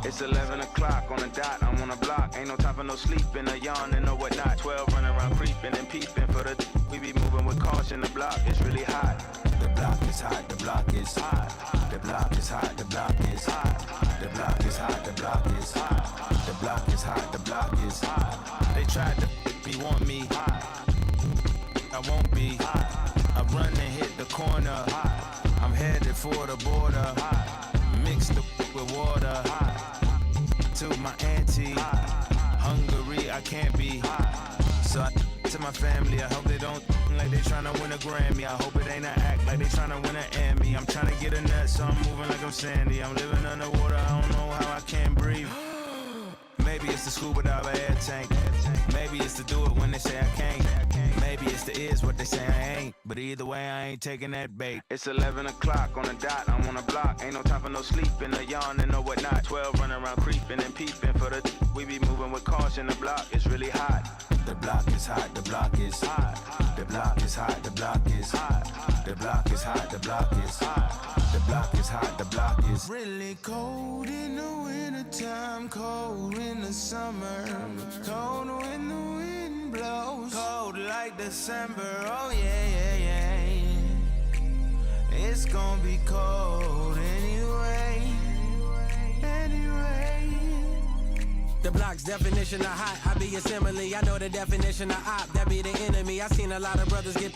It's 11 o'clock on the dot, I'm on the block. Ain't no time for no sleeping, a yawn and no whatnot. 12 running around creeping and peeping for the we be moving with caution. The block is really hot. The block is hot, the block is hot. The block is hot, the block is hot. The block is hot, the block is hot. The block is hot, the block is hot. They tried to be want me. I won't be. I run and hit the corner. I'm headed for the border. Mix the with water. To my auntie. Hungry, I can't be. So I to my family, I hope they don't like they tryna win a Grammy. I hope it ain't an act like they tryna win an Emmy. I'm tryna get a nut, so I'm moving like I'm Sandy. I'm living underwater, I don't know how I can't breathe. Maybe it's the scuba diver air tank. Maybe it's to do it when they say I can't. Maybe it's the is what they say I ain't. But either way, I ain't taking that bait. It's 11 o'clock on the dot, I'm on the block. Ain't no time for no sleeping, a yawn and no whatnot. 12 running around creeping and peeping for the we be moving with caution. The block is really hot. The block is hot, the block is hot. The block is hot, the block is hot. The block is hot, the block is hot. The block is hot, the block is really cold in the wintertime, cold in the summer, cold when the wind blows, cold like December. Oh yeah, yeah, yeah. It's gonna be cold anyway. The block's definition of hot, I be a simile. I know the definition of op, that be the enemy. I seen a lot of brothers get,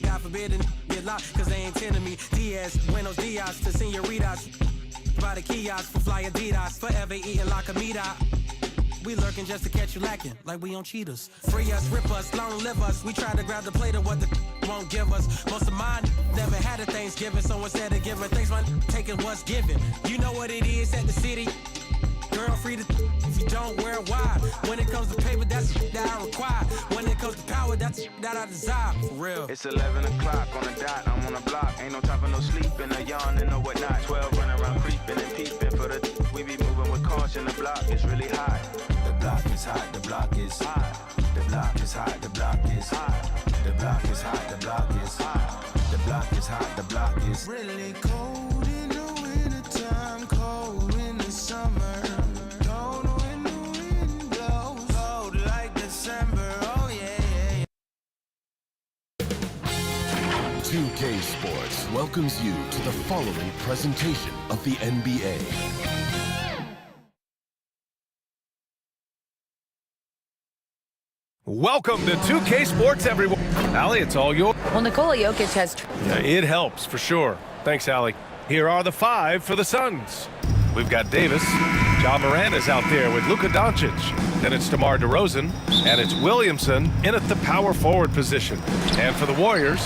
God forbid, and get locked, cause they ain't tending me. Diaz, buenos dias to senoritas. By the kiosk for fly Adidas, forever eating la comida. We lurking just to catch you lacking, like we on cheaters. Free us, rip us, long live us. We try to grab the plate of what the won't give us. Most of mine never had a Thanksgiving, so instead of giving thanks, man, taking what's given. You know what it is at the city. Girl, free to if you don't wear it wide. When it comes to paper, that's that I require. When it comes to power, that's that I desire. For real. It's 11 o'clock on the dot, I'm on the block. Ain't no time for no sleeping, a yawn and no whatnot. 12 running around creeping and peeping for the we be moving with caution. The block is really hot. The block is hot, the block is hot. The block is hot, the block is hot. The block is hot, the block is hot. The block is hot, the block is really cold in the wintertime, cold in the summer. 2K Sports welcomes you to the following presentation of the NBA. Welcome to 2K Sports, everyone. Allie, it's all yours. Well, Nikola Jokic has... Yeah, it helps, for sure. Thanks, Allie. Here are the 5 for the Suns. We've got Davis. Ja Morant is out there with Luka Doncic. Then it's DeMar DeRozan. And it's Williamson in at the power forward position. And for the Warriors,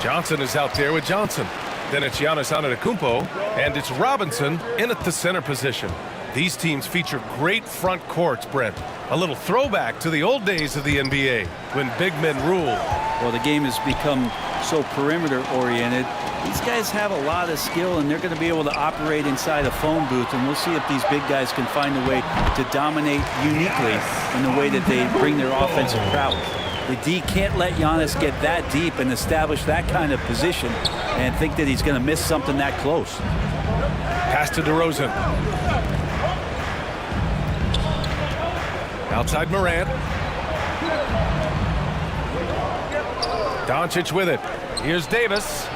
Johnson is out there with Johnson. Then it's Giannis Antetokounmpo, and it's Robinson in at the center position. These teams feature great front courts, Brent. A little throwback to the old days of the NBA, when big men ruled. Well, the game has become so perimeter-oriented. These guys have a lot of skill, and they're going to be able to operate inside a phone booth, and we'll see if these big guys can find a way to dominate uniquely in the way that they bring their offensive prowess. The D can't let Giannis get that deep and establish that kind of position and think that he's going to miss something that close. Pass to DeRozan. Outside Morant. Doncic with it. Here's Davis.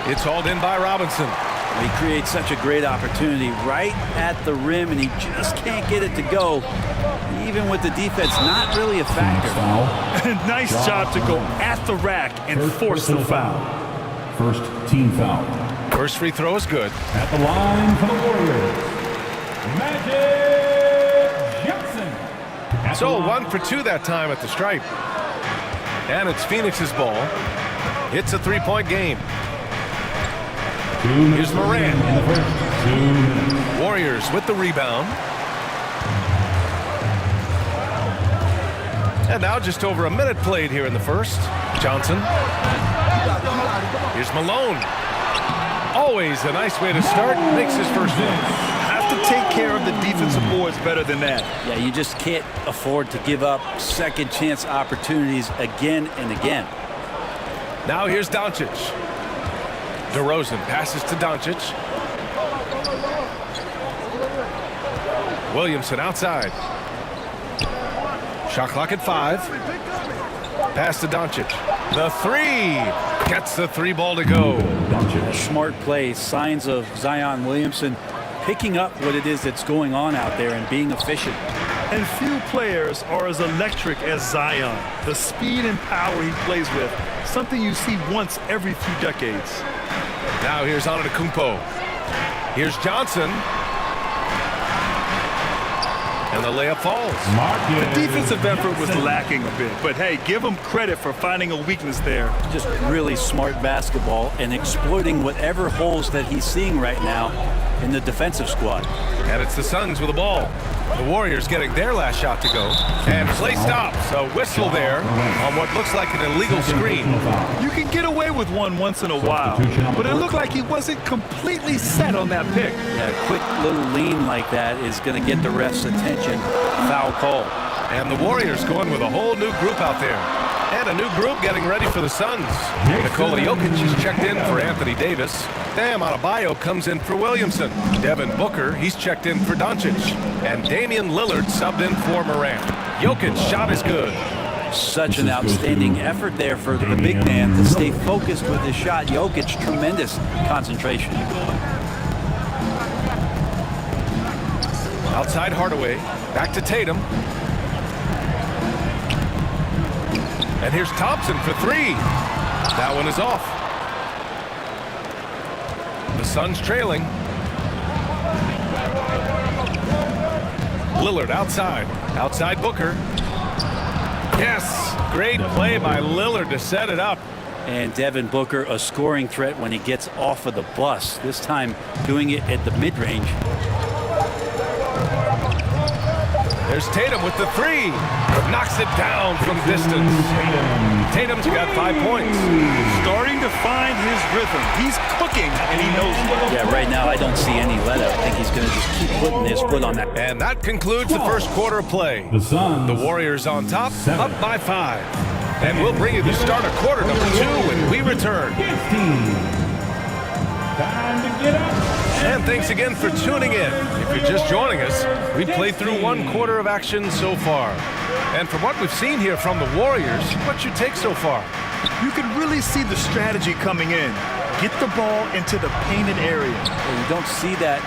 It's hauled in by Robinson. He creates such a great opportunity right at the rim, and he just can't get it to go. Even with the defense, not really a factor. Nice job to go at the rack and force the foul. First team foul. First free throw is good. At the line for the Warriors, Magic Johnson. So 1 for 2 that time at the stripe. And it's Phoenix's ball. It's a three-point game. Here's Morant. Warriors with the rebound. And now just over a minute played here in the first. Johnson. Here's Malone. Always a nice way to start. Makes his first one. Have to take care of the defensive boards better than that. Yeah, you just can't afford to give up second chance opportunities again and again. Now here's Doncic. DeRozan passes to Doncic. Williamson outside. Shot clock at 5. Pass to Doncic. The 3. Gets the 3 ball to go. Smart play. Signs of Zion Williamson picking up what it is that's going on out there and being efficient. And few players are as electric as Zion. The speed and power he plays with, something you see once every few decades. Now here's Antetokounmpo. Here's Johnson. And the layup falls. The defensive effort was lacking a bit, but hey, give him credit for finding a weakness there. Just really smart basketball and exploiting whatever holes that he's seeing right now in the defensive squad. And it's the Suns with the ball. The Warriors getting their last shot to go. And play stops. A whistle there on what looks like an illegal screen. You can get away with one once in a while, but it looked like he wasn't completely set on that pick. Yeah, a quick little lean like that is going to get the ref's attention. Foul call. And the Warriors going with a whole new group out there. And a new group getting ready for the Suns. Nikola Jokic is checked in for Anthony Davis. Bam Adebayo comes in for Williamson. Devin Booker, he's checked in for Doncic. And Damian Lillard subbed in for Morant. Jokic's shot is good. Such an outstanding effort there for the big man to stay focused with his shot. Jokic, tremendous concentration. Outside Hardaway, back to Tatum. And here's Thompson for 3. That one is off. The Suns trailing. Lillard outside. Outside Booker. Yes! Great play by Lillard to set it up. And Devin Booker, a scoring threat when he gets off of the bus. This time doing it at the mid-range. There's Tatum with the 3. Knocks it down from distance. Tatum's got 5 points. Starting to find his rhythm. He's cooking, and he knows it. Yeah, right now I don't see any let up. I think he's going to just keep putting his foot on that. And that concludes the first quarter of play. The Warriors on top, up by 5. And we'll bring you the start of quarter number 2 when we return. Time to get up. And thanks again for tuning in. If you're just joining us, we've played through 1 quarter of action so far. And from what we've seen here from the Warriors, what's your take so far? You can really see the strategy coming in. Get the ball into the painted area. Well, you don't see that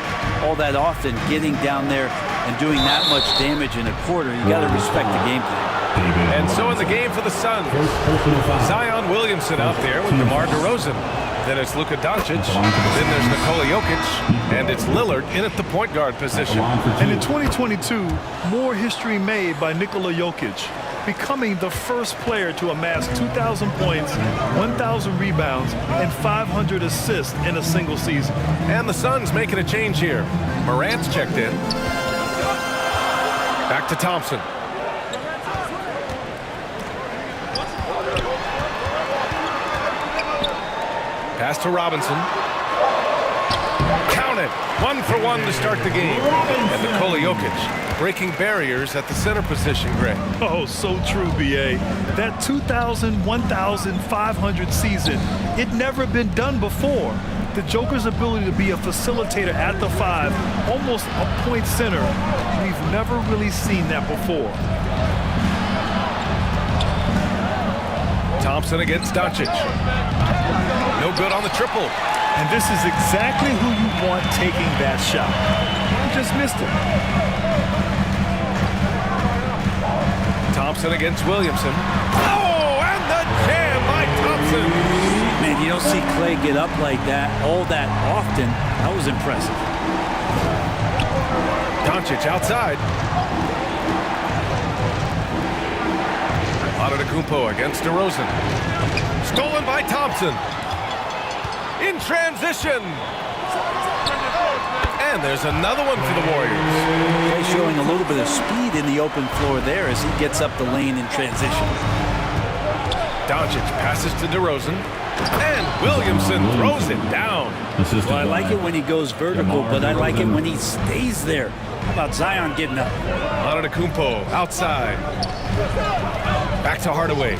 all that often, getting down there and doing that much damage in a quarter. You got to respect the game plan. And so in the game for the Suns, Zion Williamson out there with DeMar DeRozan. Then it's Luka Doncic. Then there's Nikola Jokic. And it's Lillard in at the point guard position. And in 2022, more history made by Nikola Jokic, becoming the first player to amass 2,000 points, 1,000 rebounds, and 500 assists in a single season. And the Suns making a change here. Morant's checked in. Back to Thompson. Pass to Robinson. Count it. 1 for 1 to start the game. And Nikola Jokic breaking barriers at the center position, Greg. Oh, so true, B.A. That 2,000, 1,500 season, it never been done before. The Joker's ability to be a facilitator at the 5, almost a point center, we've never really seen that before. Thompson against Doncic. No good on the triple. And this is exactly who you want taking that shot. He just missed it. Thompson against Williamson. Oh, and the jam by Thompson. Man, you don't see Clay get up like that all that often. That was impressive. Doncic outside. Antetokounmpo against DeRozan. Stolen by Thompson. In transition. And there's another one for the Warriors. He's showing a little bit of speed in the open floor there as he gets up the lane in transition. Doncic passes to DeRozan. And Williamson throws it down. Well, I like it when he goes vertical, but I like it when he stays there. How about Zion getting up? Antetokounmpo outside. Back to Hardaway.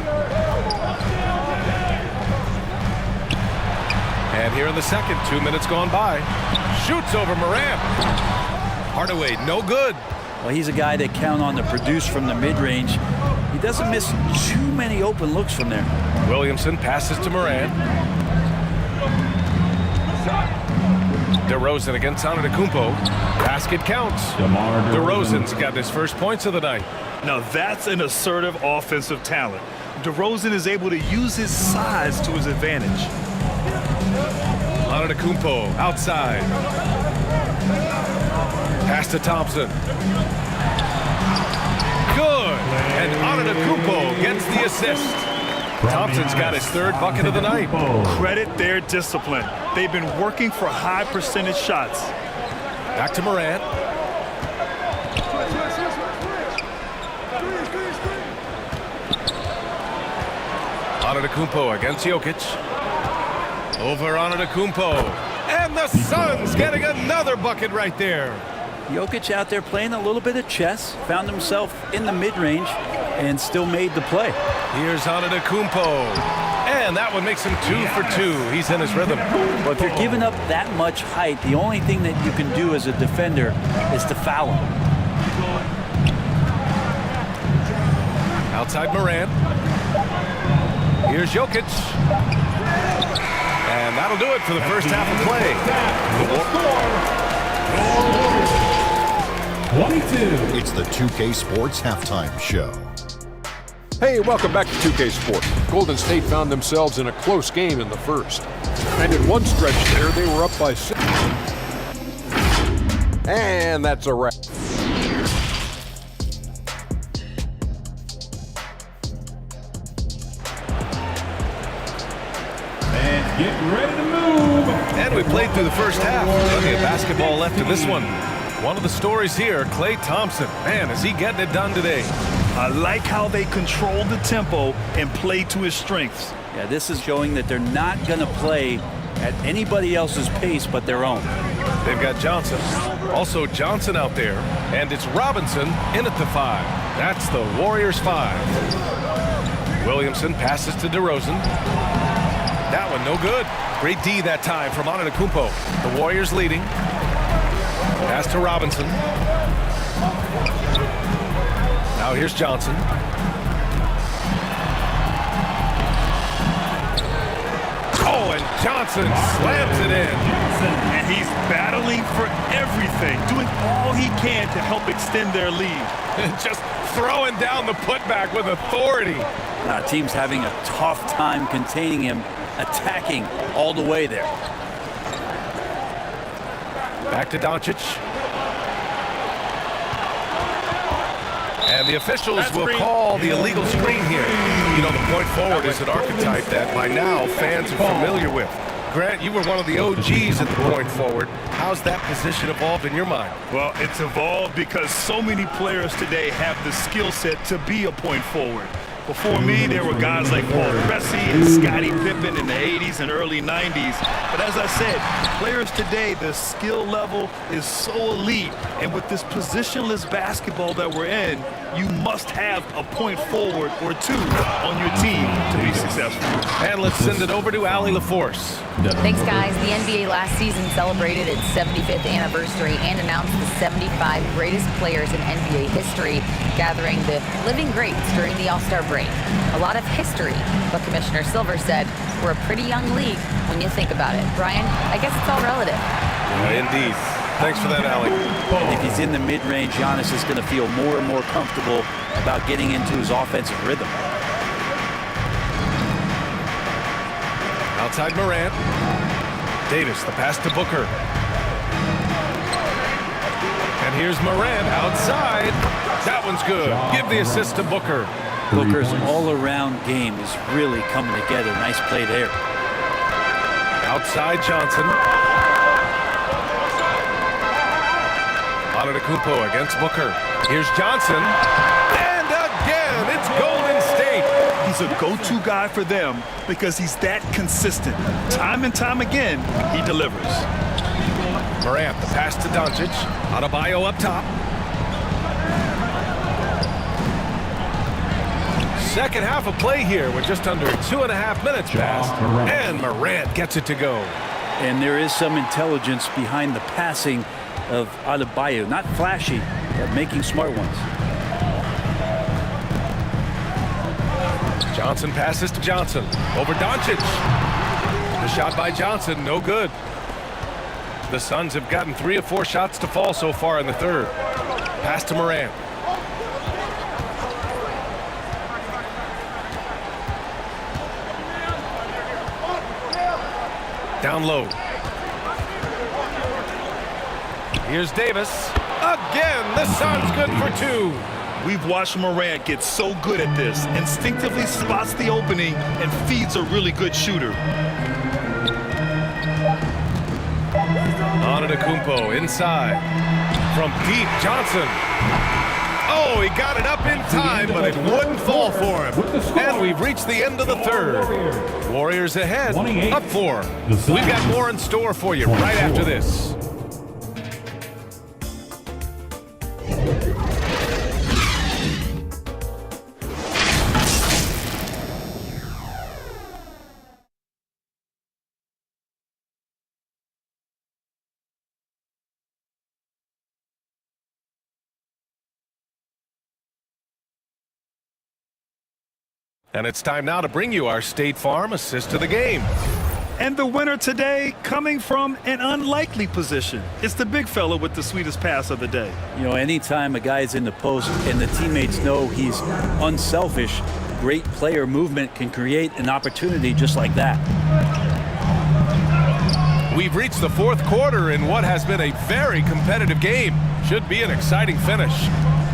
And here in the second, 2 minutes gone by. Shoots over Morant. Hardaway, no good. Well, he's a guy they count on to produce from the mid-range. He doesn't miss too many open looks from there. Williamson passes to Moran. DeRozan against Antetokounmpo. Basket counts. DeRozan's got his first points of the night. Now that's an assertive offensive talent. DeRozan is able to use his size to his advantage. Antetokounmpo outside. Pass to Thompson. Good. And Antetokounmpo gets the assist. Thompson's got his third bucket of the night. Credit their discipline. They've been working for high percentage shots. Back to Morant. Antetokounmpo against Jokic. Over Antetokounmpo. And the Suns getting another bucket right there. Jokic out there playing a little bit of chess, found himself in the mid-range, and still made the play. Here's Antetokounmpo. And that one makes him 2 for 2. He's in his rhythm. But if you're giving up that much height, the only thing that you can do as a defender is to foul him. Outside Morant. Here's Jokic. And that'll do it for the first half of play. 22. It's the 2K Sports Halftime Show. Hey, welcome back to 2K Sports. Golden State found themselves in a close game in the first. And in one stretch there, they were up by 6. And that's a wrap. And get ready to move. And we played through the first half. Plenty of basketball left in this one. One of the stories here, Klay Thompson. Man, is he getting it done today. I like how they control the tempo and play to his strengths. Yeah, this is showing that they're not going to play at anybody else's pace but their own. They've got Johnson. Also Johnson out there. And it's Robinson in at the 5. That's the Warriors 5. Williamson passes to DeRozan. That one no good. Great D that time from Antetokounmpo. The Warriors leading. Pass to Robinson. Now here's Johnson. Oh, and Johnson slams it in. And he's battling for everything, doing all he can to help extend their lead. Just throwing down the putback with authority. Team's having a tough time containing him, attacking all the way there. Back to Doncic. And the officials will call the illegal screen here. You know, the point forward is an archetype that by now fans are familiar with. Grant, you were one of the OGs at the point forward. How's that position evolved in your mind? Well, it's evolved because so many players today have the skill set to be a point forward. Before me, there were guys like Paul Pressey and Scottie Pippen in the 80s and early 90s. But as I said, players today, the skill level is so elite. And with this positionless basketball that we're in, you must have a point forward or two on your team to be successful. And let's send it over to Allie LaForce. Thanks, guys. The NBA last season celebrated its 75th anniversary and announced the 75 greatest players in NBA history, gathering the living greats during the All-Star break. A lot of history, but Commissioner Silver said we're a pretty young league when you think about it. Brian, I guess it's all relative. Indeed. Thanks for that, Allie. And if he's in the mid-range, Giannis is going to feel more and more comfortable about getting into his offensive rhythm. Outside Morant. Davis, the pass to Booker. And here's Morant outside. That one's good. Give the assist to Booker. Booker's all-around game is really coming together. Nice play there. Outside Johnson. Antetokounmpo against Booker. Here's Johnson. And again, it's Golden State. He's a go-to guy for them because he's that consistent. Time and time again, he delivers. Morant, the pass to Doncic. Adebayo up top. Second half of play here with just under 2.5 minutes passed. And Morant gets it to go. And there is some intelligence behind the passing of Adebayo. Not flashy, making smart ones. Johnson passes to Johnson. Over Doncic. The shot by Johnson, no good. The Suns have gotten 3 of 4 shots to fall so far in the third. Pass to Morant. Down low. Here's Davis. Again, the Suns good for 2. We've watched Morant get so good at this. Instinctively spots the opening and feeds a really good shooter. Antetokounmpo inside. From deep, Johnson. Oh, he got it up in time, but it wouldn't fall for him. And we've reached the end of the third. Warriors ahead, up 4. We've got more in store for you right after this. And it's time now to bring you our State Farm assist to the game. And the winner today coming from an unlikely position. It's the big fella with the sweetest pass of the day. You know, anytime a guy's in the post and the teammates know he's unselfish, great player movement can create an opportunity just like that. We've reached the 4th quarter in what has been a very competitive game. Should be an exciting finish.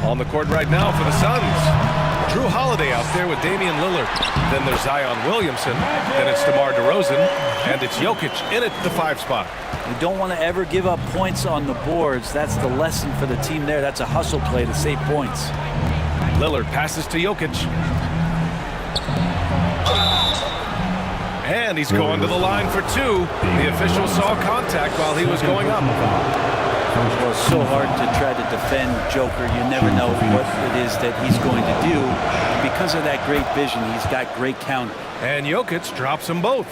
On the court right now for the Suns. Drew Holiday out there with Damian Lillard. Then there's Zion Williamson. Then it's DeMar DeRozan. And it's Jokic in at the 5 spot. You don't want to ever give up points on the boards. That's the lesson for the team there. That's a hustle play to save points. Lillard passes to Jokic. And he's going to the line for 2. The official saw contact while he was going up. Well, it's so hard to try to defend Joker. You never know what it is that he's going to do. Because of that great vision, he's got great counter. And Jokic drops them both.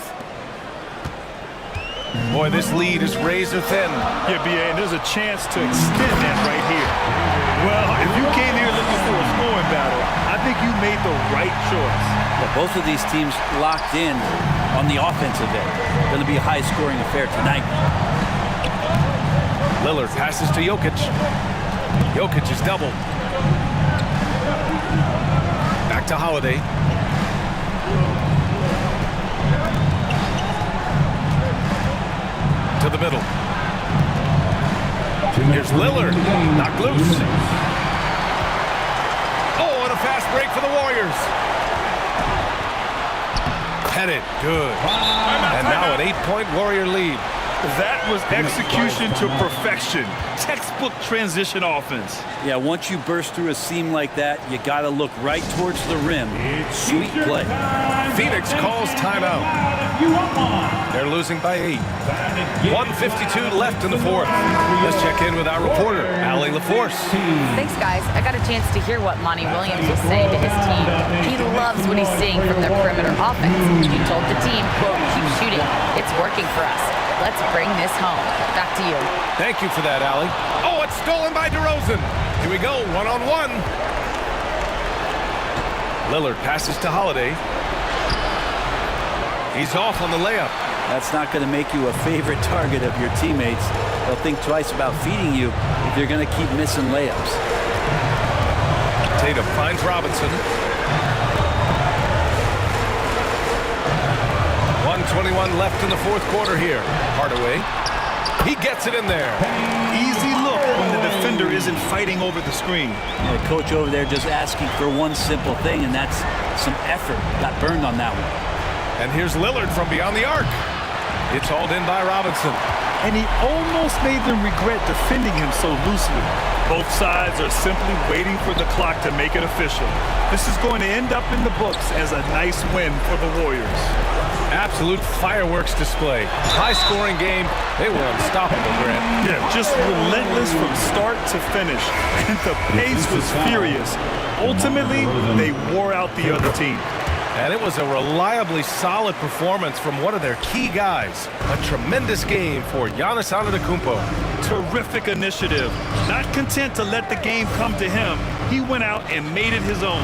Boy, this lead is razor thin. Yeah, B.A., and there's a chance to extend that right here. Well, if you came here looking for a scoring battle, I think you made the right choice. Well, both of these teams locked in on the offensive end. Going to be a high-scoring affair tonight. Lillard passes to Jokic. Jokic is doubled. Back to Holiday. To the middle. Here's Lillard. Knocked loose. Oh, and a fast break for the Warriors. Headed. Good. And now an 8-point Warrior lead. That was execution to perfection. Textbook transition offense. Yeah, once you burst through a seam like that, you got to look right towards the rim. Sweet play. Phoenix calls timeout. They're losing by 8. 1:52 left in the 4th. Let's check in with our reporter, Allie LaForce. Thanks, guys. I got a chance to hear what Monty Williams was saying to his team. He loves what he's seeing from their perimeter offense. He told the team, quote, keep shooting. It's working for us. Let's bring this home. Back to you. Thank you for that, Allie. Oh, it's stolen by DeRozan. Here we go, one-on-one. Lillard passes to Holiday. He's off on the layup. That's not going to make you a favorite target of your teammates. They'll think twice about feeding you if you're going to keep missing layups. Tatum finds Robinson. 1:21 left in the 4th quarter here. Hardaway. He gets it in there. Easy look when the defender isn't fighting over the screen. The coach over there just asking for one simple thing, and that's some effort. Got burned on that one. And here's Lillard from beyond the arc. It's hauled in by Robinson. And he almost made them regret defending him so loosely. Both sides are simply waiting for the clock to make it official. This is going to end up in the books as a nice win for the Warriors. Absolute fireworks display. High-scoring game. They were unstoppable, Grant. Yeah, just relentless from start to finish. And the pace was furious. Ultimately, they wore out the other team. And it was a reliably solid performance from one of their key guys. A tremendous game for Giannis Antetokounmpo. Terrific initiative. Not content to let the game come to him, he went out and made it his own.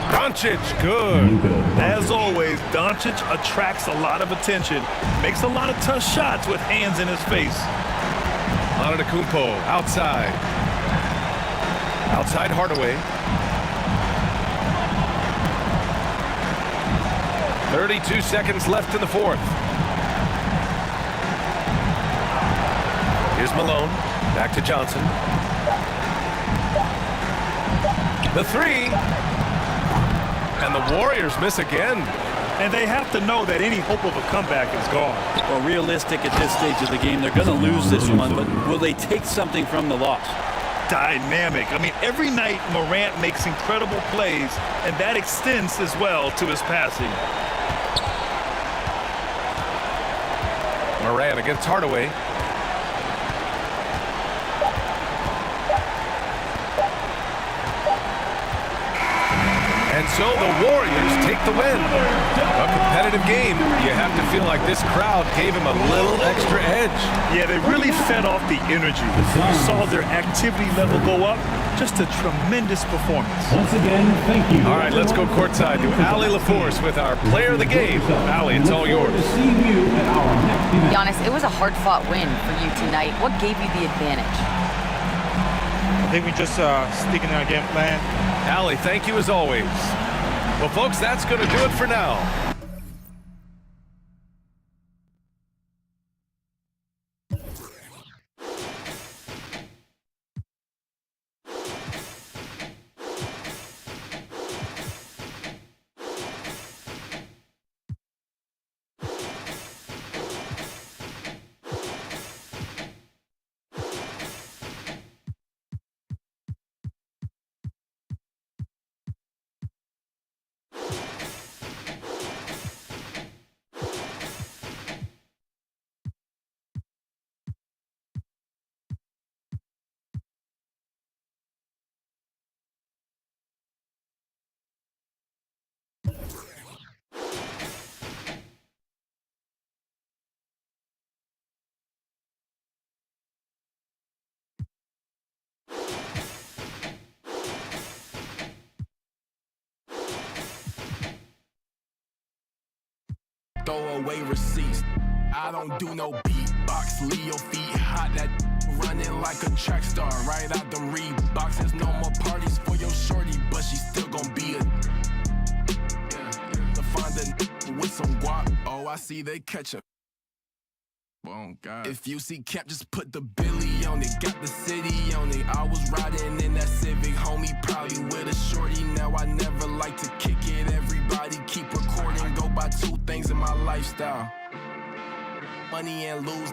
Doncic, good. As always, Doncic attracts a lot of attention. Makes a lot of tough shots with hands in his face. Antetokounmpo outside. Outside Hardaway. 32 seconds left in the fourth. Here's Malone. Back to Johnson. The three. And the Warriors miss again. And they have to know that any hope of a comeback is gone. Well, realistic at this stage of the game. They're going to lose this one, but will they take something from the loss? Dynamic. I mean, every night Morant makes incredible plays, and that extends as well to his passing. Morant against Hardaway. And so the Warriors take the win. A competitive game. You have to feel like this crowd gave him a little extra edge. Yeah, they really fed off the energy. You saw their activity level go up. Just a tremendous performance. Once again, thank you. All right, let's go courtside to Allie LaForce with our player of the game. Allie, it's all yours. Giannis, it was a hard-fought win for you tonight. What gave you the advantage? I think we just sticking in our game plan. Allie, thank you as always. Well, folks, that's going to do it for now. Throw away receipts. I don't do no beatbox. Leave your feet hot. That running like a track star. Right out them Reeboks. There's no more parties for your shorty, but she still gon' be a. To find a with some guap. Oh, I see they catch up. Oh God. If you see Cap, just put the Billy on it. Got the city on it. I was riding in that Civic, homie, probably with a shorty. Now I never like to kick it. Everybody keep recording. Go by two things in my lifestyle: money and lose.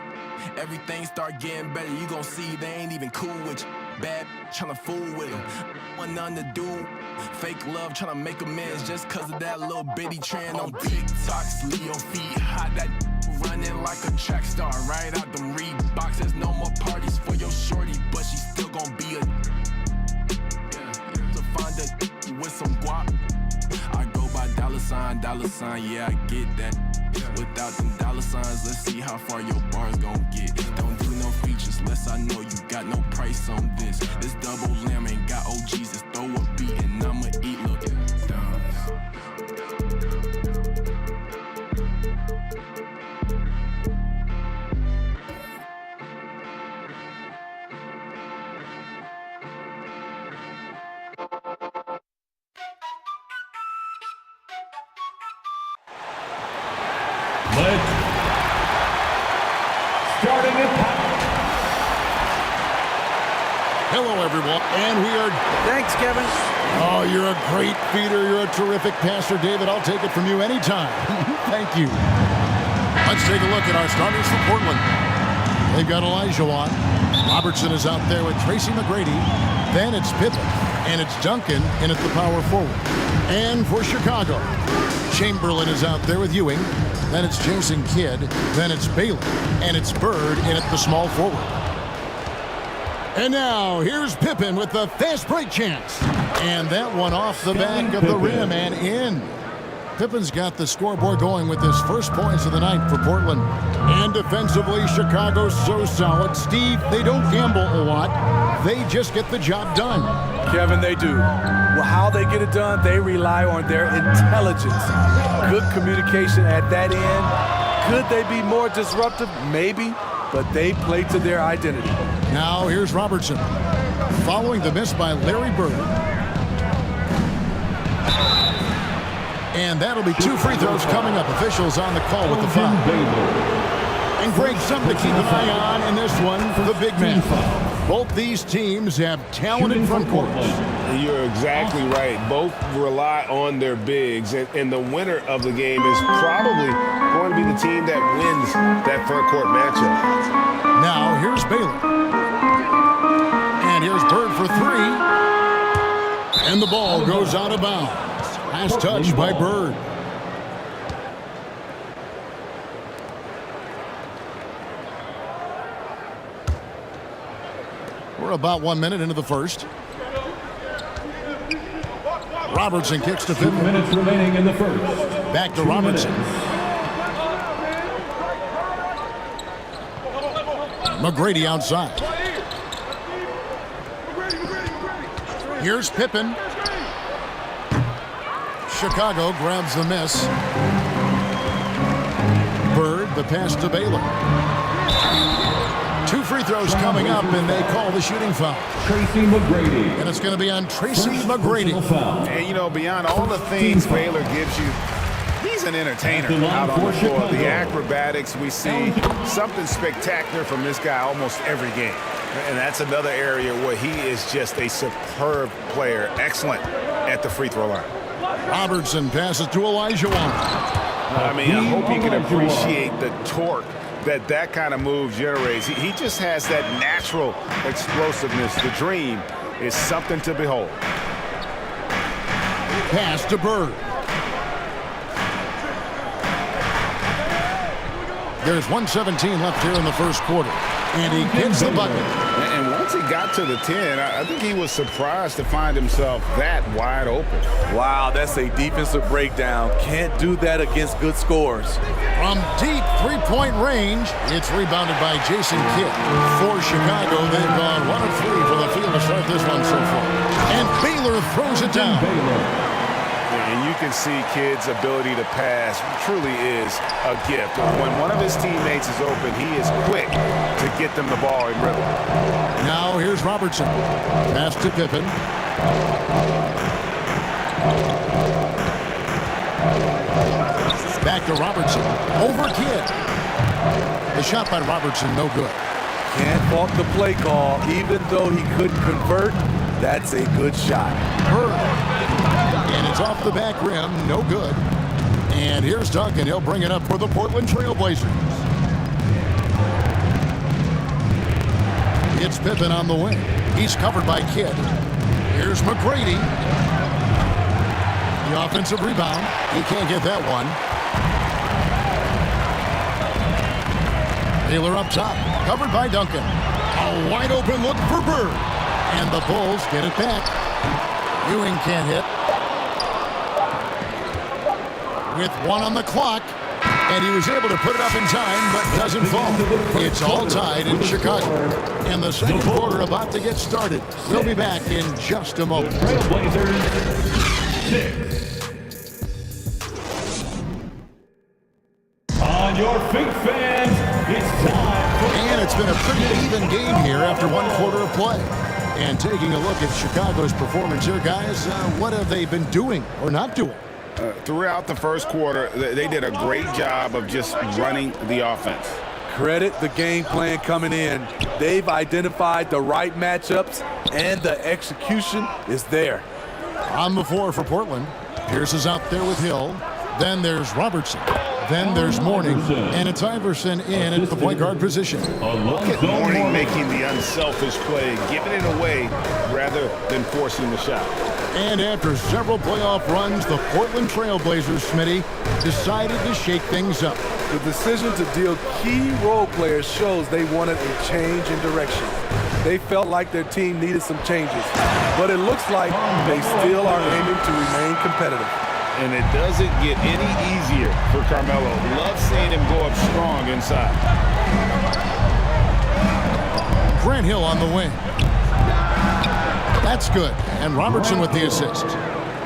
Everything start getting better. You gon' see they ain't even cool with you. Bad tryna fool with them. Want nothing to do. Fake love tryna make amends just cause of that little bitty trend on TikToks. Leave your feet hot. That running like a track star. Right out them Reeboks. There's no more parties for your shorty, but she still gon' be a. To find a with some guap. I go by dollar sign, yeah, I get that. Without them dollar signs, let's see how far your bars gon' get. Don't do no features unless I know you got no price on this. This double lamb ain't got OGs, just throw a beat and I'ma eat, look. Starting at Hello, everyone, and we are... Thanks, Kevin. Oh, you're a great feeder. You're a terrific passer, David. I'll take it from you anytime. Thank you. Let's take a look at our starters for Portland. They've got Elijah. Robertson is out there with Tracy McGrady. Then it's Pippen, and it's Duncan in at the power forward. And for Chicago, Chamberlain is out there with Ewing. Then it's Jason Kidd. Then it's Bailey, and it's Bird in at the small forward. And now, here's Pippen with the fast break chance. And that one off the back of the rim and in. Pippen's got the scoreboard going with his first points of the night for Portland. And defensively, Chicago's so solid. Steve, they don't gamble a lot. They just get the job done. Kevin, they do. Well, how they get it done, they rely on their intelligence. Good communication at that end. Could they be more disruptive? Maybe, but they play to their identity. Now here's Robertson. Following the miss by Larry Bird. And that'll be 2 free throws coming up. Officials on the call with the foul. And Greg, something to keep an eye on in this one for the big man. Both these teams have talented front courts. You're exactly right. Both rely on their bigs, and the winner of the game is probably going to be the team that wins that front court matchup. Now here's Baylor. And here's Bird for 3. And the ball goes out of bounds. Last touch by Bird. We're about 1 minute into the first. Robertson kicks to 2 minutes remaining in the first. Back to Robertson. McGrady outside. Here's Pippen. Chicago grabs the miss. Bird, the pass to Baylor. 2 free throws coming up, and they call the shooting foul. Tracy McGrady. And it's going to be on Tracy McGrady. And, you know, beyond all the things Baylor gives you, he's an entertainer out on the floor. The acrobatics, we see something spectacular from this guy almost every game. And that's another area where he is just a superb player, excellent at the free throw line. Robertson passes to Elijah Wan. I mean, I hope you can appreciate the torque that kind of move generates. He just has that natural explosiveness. The dream is something to behold. Pass to Bird. There's 1:17 left here in the first quarter. And he gets the bucket. And once he got to the 10, I think he was surprised to find himself that wide open. Wow, that's a defensive breakdown. Can't do that against good scores. From deep three-point range, it's rebounded by Jason Kidd. For Chicago, they've gone 1 of 3 for the field to start this one so far. And Baylor throws it down. And you can see Kidd's ability to pass truly is a gift. When one of his teammates is open, he is quick to get them the ball in rhythm. Now here's Robertson. Pass to Pippen. Back to Robertson. Over Kidd. The shot by Robertson, no good. Can't fault the play call. Even though he couldn't convert, that's a good shot. And it's off the back rim, no good. And here's Duncan. He'll bring it up for the Portland Trailblazers. It's Pippen on the wing. He's covered by Kidd. Here's McGrady. The offensive rebound. He can't get that one. Baylor up top. Covered by Duncan. A wide open look for Bird. And the Bulls get it back. Ewing can't hit. With 1 on the clock. And he was able to put it up in time, but doesn't fall. It's all tied in Chicago. And the second quarter about to get started. We'll be back in just a moment. Trailblazers 6. On your feet, fans, it's time for... And it's been a pretty even game here after 1 quarter of play. And taking a look at Chicago's performance here, guys, what have they been doing or not doing? Throughout the first quarter, they did a great job of just running the offense. Credit the game plan coming in. They've identified the right matchups, and the execution is there. On the floor for Portland, Pierce is out there with Hill. Then there's Robertson. Then there's Mourning. And it's Iverson in at the point guard position. Look at Mourning making the unselfish play, giving it away rather than forcing the shot. And after several playoff runs, the Portland Trailblazers, Smitty, decided to shake things up. The decision to deal key role players shows they wanted a change in direction. They felt like their team needed some changes, but it looks like they still are aiming to remain competitive. and it doesn't get any easier for Carmelo. Love seeing him go up strong inside. Grant Hill on the wing. That's good. And Robertson with the assist.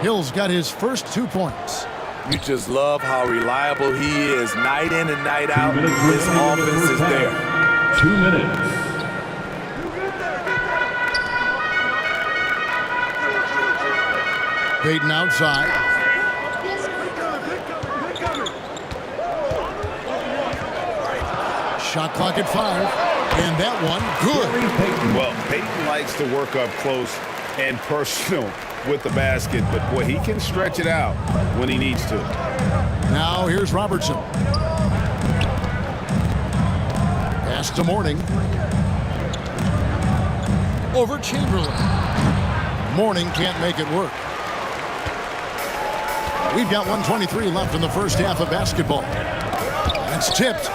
Hill's got his first 2 points. You just love how reliable he is night in and night out. His offense is there. 2 minutes. Payton outside. Shot clock at 5. And that one, good. Well, Payton likes to work up close and personal with the basket, but boy, he can stretch it out when he needs to. Now here's Robertson. Pass to Mourning. Over Chamberlain. Mourning can't make it work. We've got 1:23 left in the first half of basketball. It's tipped.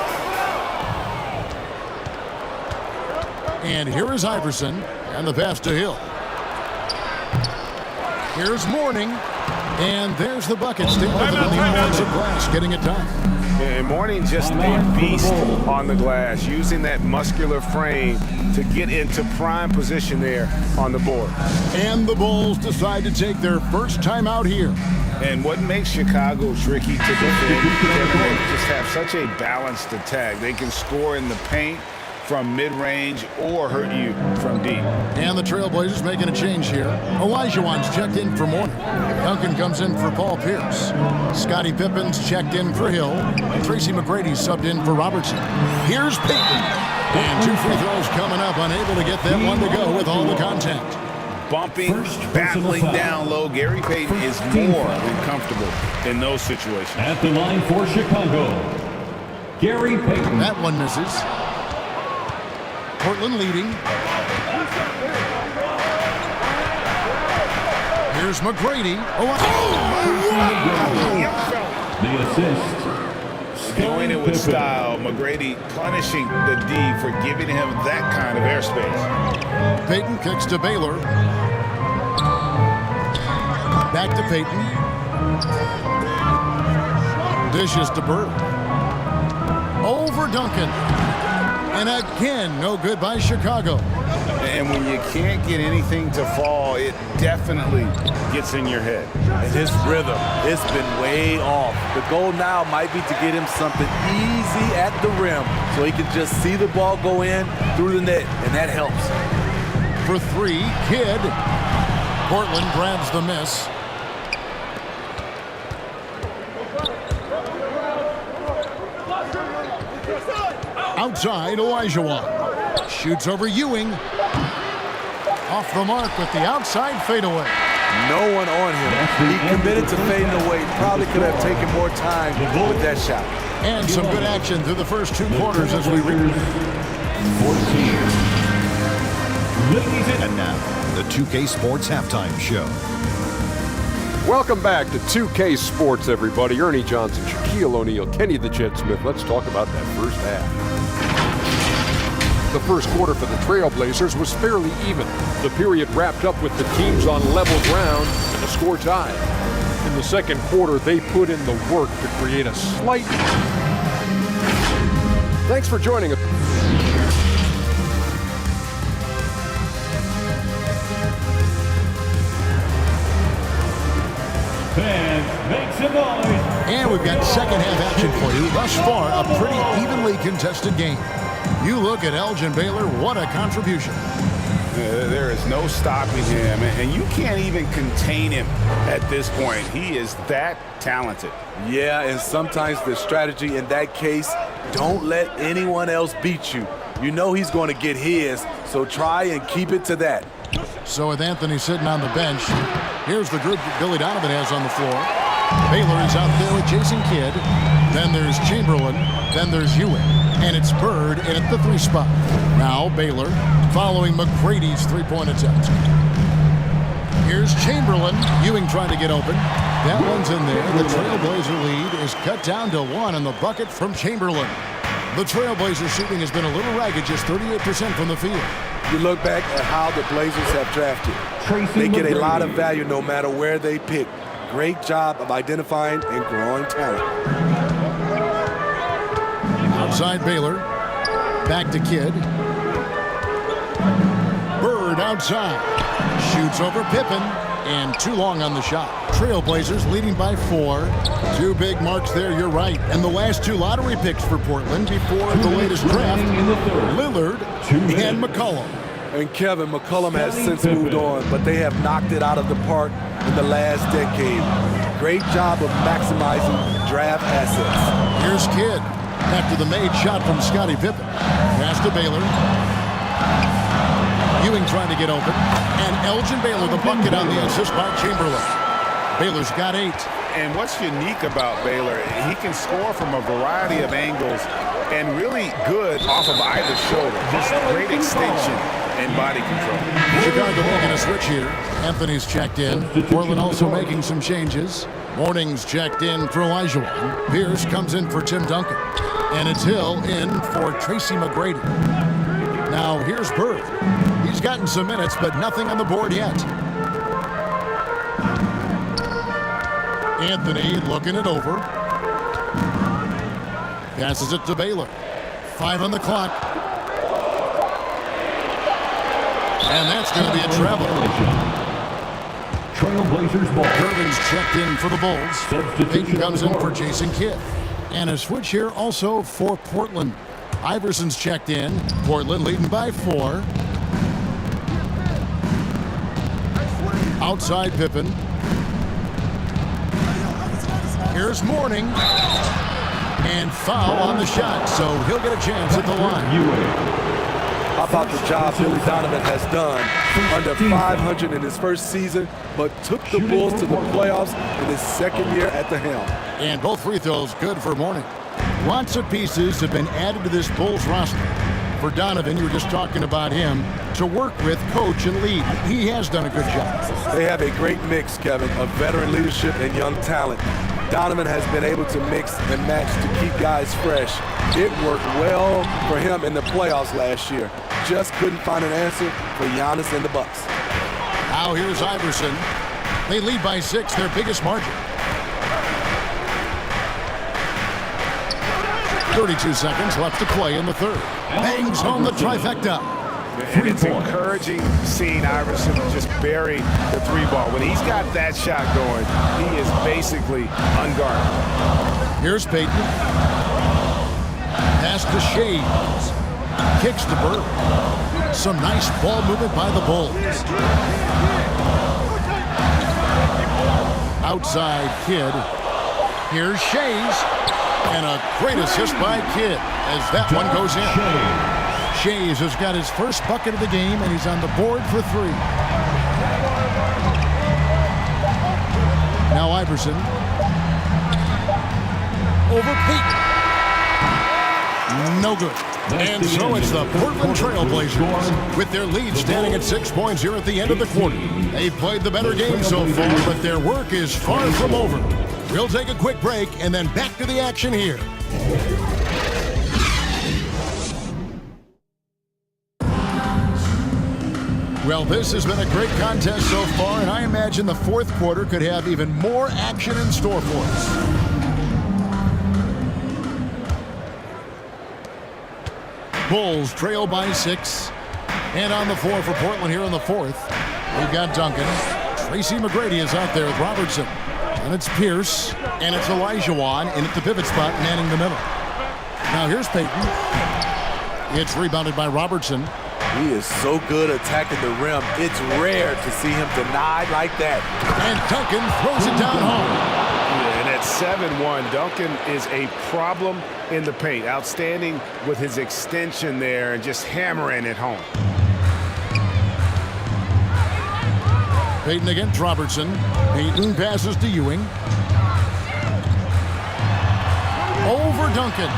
And here is Iverson, and the pass to Hill. Here's Mourning, and there's the bucket. Staples on the boards of glass, getting it done. And Mourning just a beast on the glass, using that muscular frame to get into prime position there on the board. And the Bulls decide to take their first time out here. And what makes Chicago tricky to defend, they just have such a balanced attack. They can score in the paint from mid-range or hurt you from deep. And the Trailblazers making a change here. Olajuwon's checked in for Mourning. Duncan comes in for Paul Pierce. Scottie Pippen's checked in for Hill. And Tracy McGrady's subbed in for Robertson. Here's Payton. And 2 free throws coming up, unable to get that one to go with all the contact. Bumping, battling down low. Gary Payton is more than comfortable in those situations. At the line for Chicago, Gary Payton. That one misses. Portland leading. Here's McGrady. The assist. Doing it with style. McGrady punishing the D for giving him that kind of airspace. Payton kicks to Baylor. Back to Payton. Dishes to Bird. Over Duncan. And again, no good by Chicago. And when you can't get anything to fall, it definitely gets in your head. And his rhythm, it's been way off. The goal now might be to get him something easy at the rim so he can just see the ball go in through the net, and that helps. For 3, Kidd. Portland grabs the miss. Outside, Olajuwon. Shoots over Ewing. Off the mark with the outside fadeaway. No one on him. He committed to fading away. Probably could have taken more time with that shot. And some good action through the first 2 quarters as we reach. 14. And now, the 2K Sports Halftime Show. Welcome back to 2K Sports, everybody. Ernie Johnson, Shaquille O'Neal, Kenny the Jet Smith. Let's talk about that first half. The first quarter for the Trailblazers was fairly even. The period wrapped up with the teams on level ground and the score tied. In the second quarter, they put in the work to create a slight... Thanks for joining us. Fans, make some noise. And we've got second half action for you. Thus far, a pretty evenly contested game. You look at Elgin Baylor, what a contribution. There is no stopping him, and you can't even contain him at this point. He is that talented. Yeah, and sometimes the strategy in that case, don't let anyone else beat you. You know he's going to get his, so try and keep it to that. So with Anthony sitting on the bench, here's the group that Billy Donovan has on the floor. Baylor is out there with Jason Kidd. Then there's Chamberlain. Then there's Ewing. And it's Bird in at the 3 spot. Now Baylor following McGrady's 3-point attempt. Here's Chamberlain. Ewing trying to get open. That one's in there. The Trailblazer lead is cut down to 1 on the bucket from Chamberlain. The Trailblazer shooting has been a little ragged, just 38% from the field. You look back at how the Blazers have drafted. They get a lot of value no matter where they pick. great job of identifying and growing talent. Outside Baylor. Back to Kidd. Bird outside. Shoots over Pippen. And too long on the shot. Trailblazers leading by 4. 2 big marks there, you're right. And the last 2 lottery picks for Portland before the latest draft, Lillard and McCollum. And Kevin, McCollum has since moved on, but they have knocked it out of the park in the last decade. Great job of maximizing draft assets. Here's Kidd after the made shot from Scottie Pippen. Pass to Baylor. Ewing trying to get open. And Elgin Baylor the bucket on the assist by Chamberlain. Baylor's got 8. And what's unique about Baylor, he can score from a variety of angles and really good off of either shoulder. Just great extension and body control. Chicago making a switch here. Anthony's checked in. Portland also making some changes. Morning's checked in for Elijah. Pierce comes in for Tim Duncan. And it's Hill in for Tracy McGrady. Now here's Bird. He's gotten some minutes, but nothing on the board yet. Anthony looking it over. Passes it to Baylor. 5 on the clock. And that's going to be a travel. Trailblazers ball. Irvin's checked in for the Bulls. Payton comes in for Jason Kidd. And a switch here also for Portland. Iverson's checked in. Portland leading by 4. Outside Pippen. Here's Mourning. And foul on the shot, so he'll get a chance at the line. How about the job Billy Donovan has done? Under 500 in his first season, but took the Bulls to the playoffs in his second year at the helm. And both free throws good for Mourning. Lots of pieces have been added to this Bulls roster. For Donovan, you were just talking about him, to work with, coach, and lead. He has done a good job. They have a great mix, Kevin, of veteran leadership and young talent. Donovan has been able to mix and match to keep guys fresh. It worked well for him in the playoffs last year. Just couldn't find an answer for Giannis and the Bucks. Now here's Iverson. They lead by 6, their biggest margin. 32 seconds left to play in the third. Bangs home the trifecta. And it's encouraging seeing Iverson just bury the 3-ball. When he's got that shot going, he is basically unguarded. Here's Payton. Pass to Shades. Kicks to Bird. Some nice ball movement by the Bulls. Outside Kidd. Here's Shays. And a great assist by Kidd as that one goes in. Shays has got his first bucket of the game, and he's on the board for 3. Now Iverson. Over Payton. No good. And so it's the Portland Trailblazers with their lead standing at 6 points here at the end of the quarter. They've played the better game so far, but their work is far from over. We'll take a quick break and then back to the action here. Well, this has been a great contest so far, and I imagine the fourth quarter could have even more action in store for us. Bulls trail by 6. And on the floor for Portland here in the fourth, we've got Duncan. Tracy McGrady is out there with Robertson. And it's Pierce, and it's Elijah in at the pivot spot, manning the middle. Now here's Payton. It's rebounded by Robertson. He is so good attacking the rim. It's rare to see him denied like that. And Duncan throws it down home. Yeah, and at 7-1, Duncan is a problem in the paint. Outstanding with his extension there and just hammering it home. Payton against Robertson. Payton passes to Ewing. Over Duncan.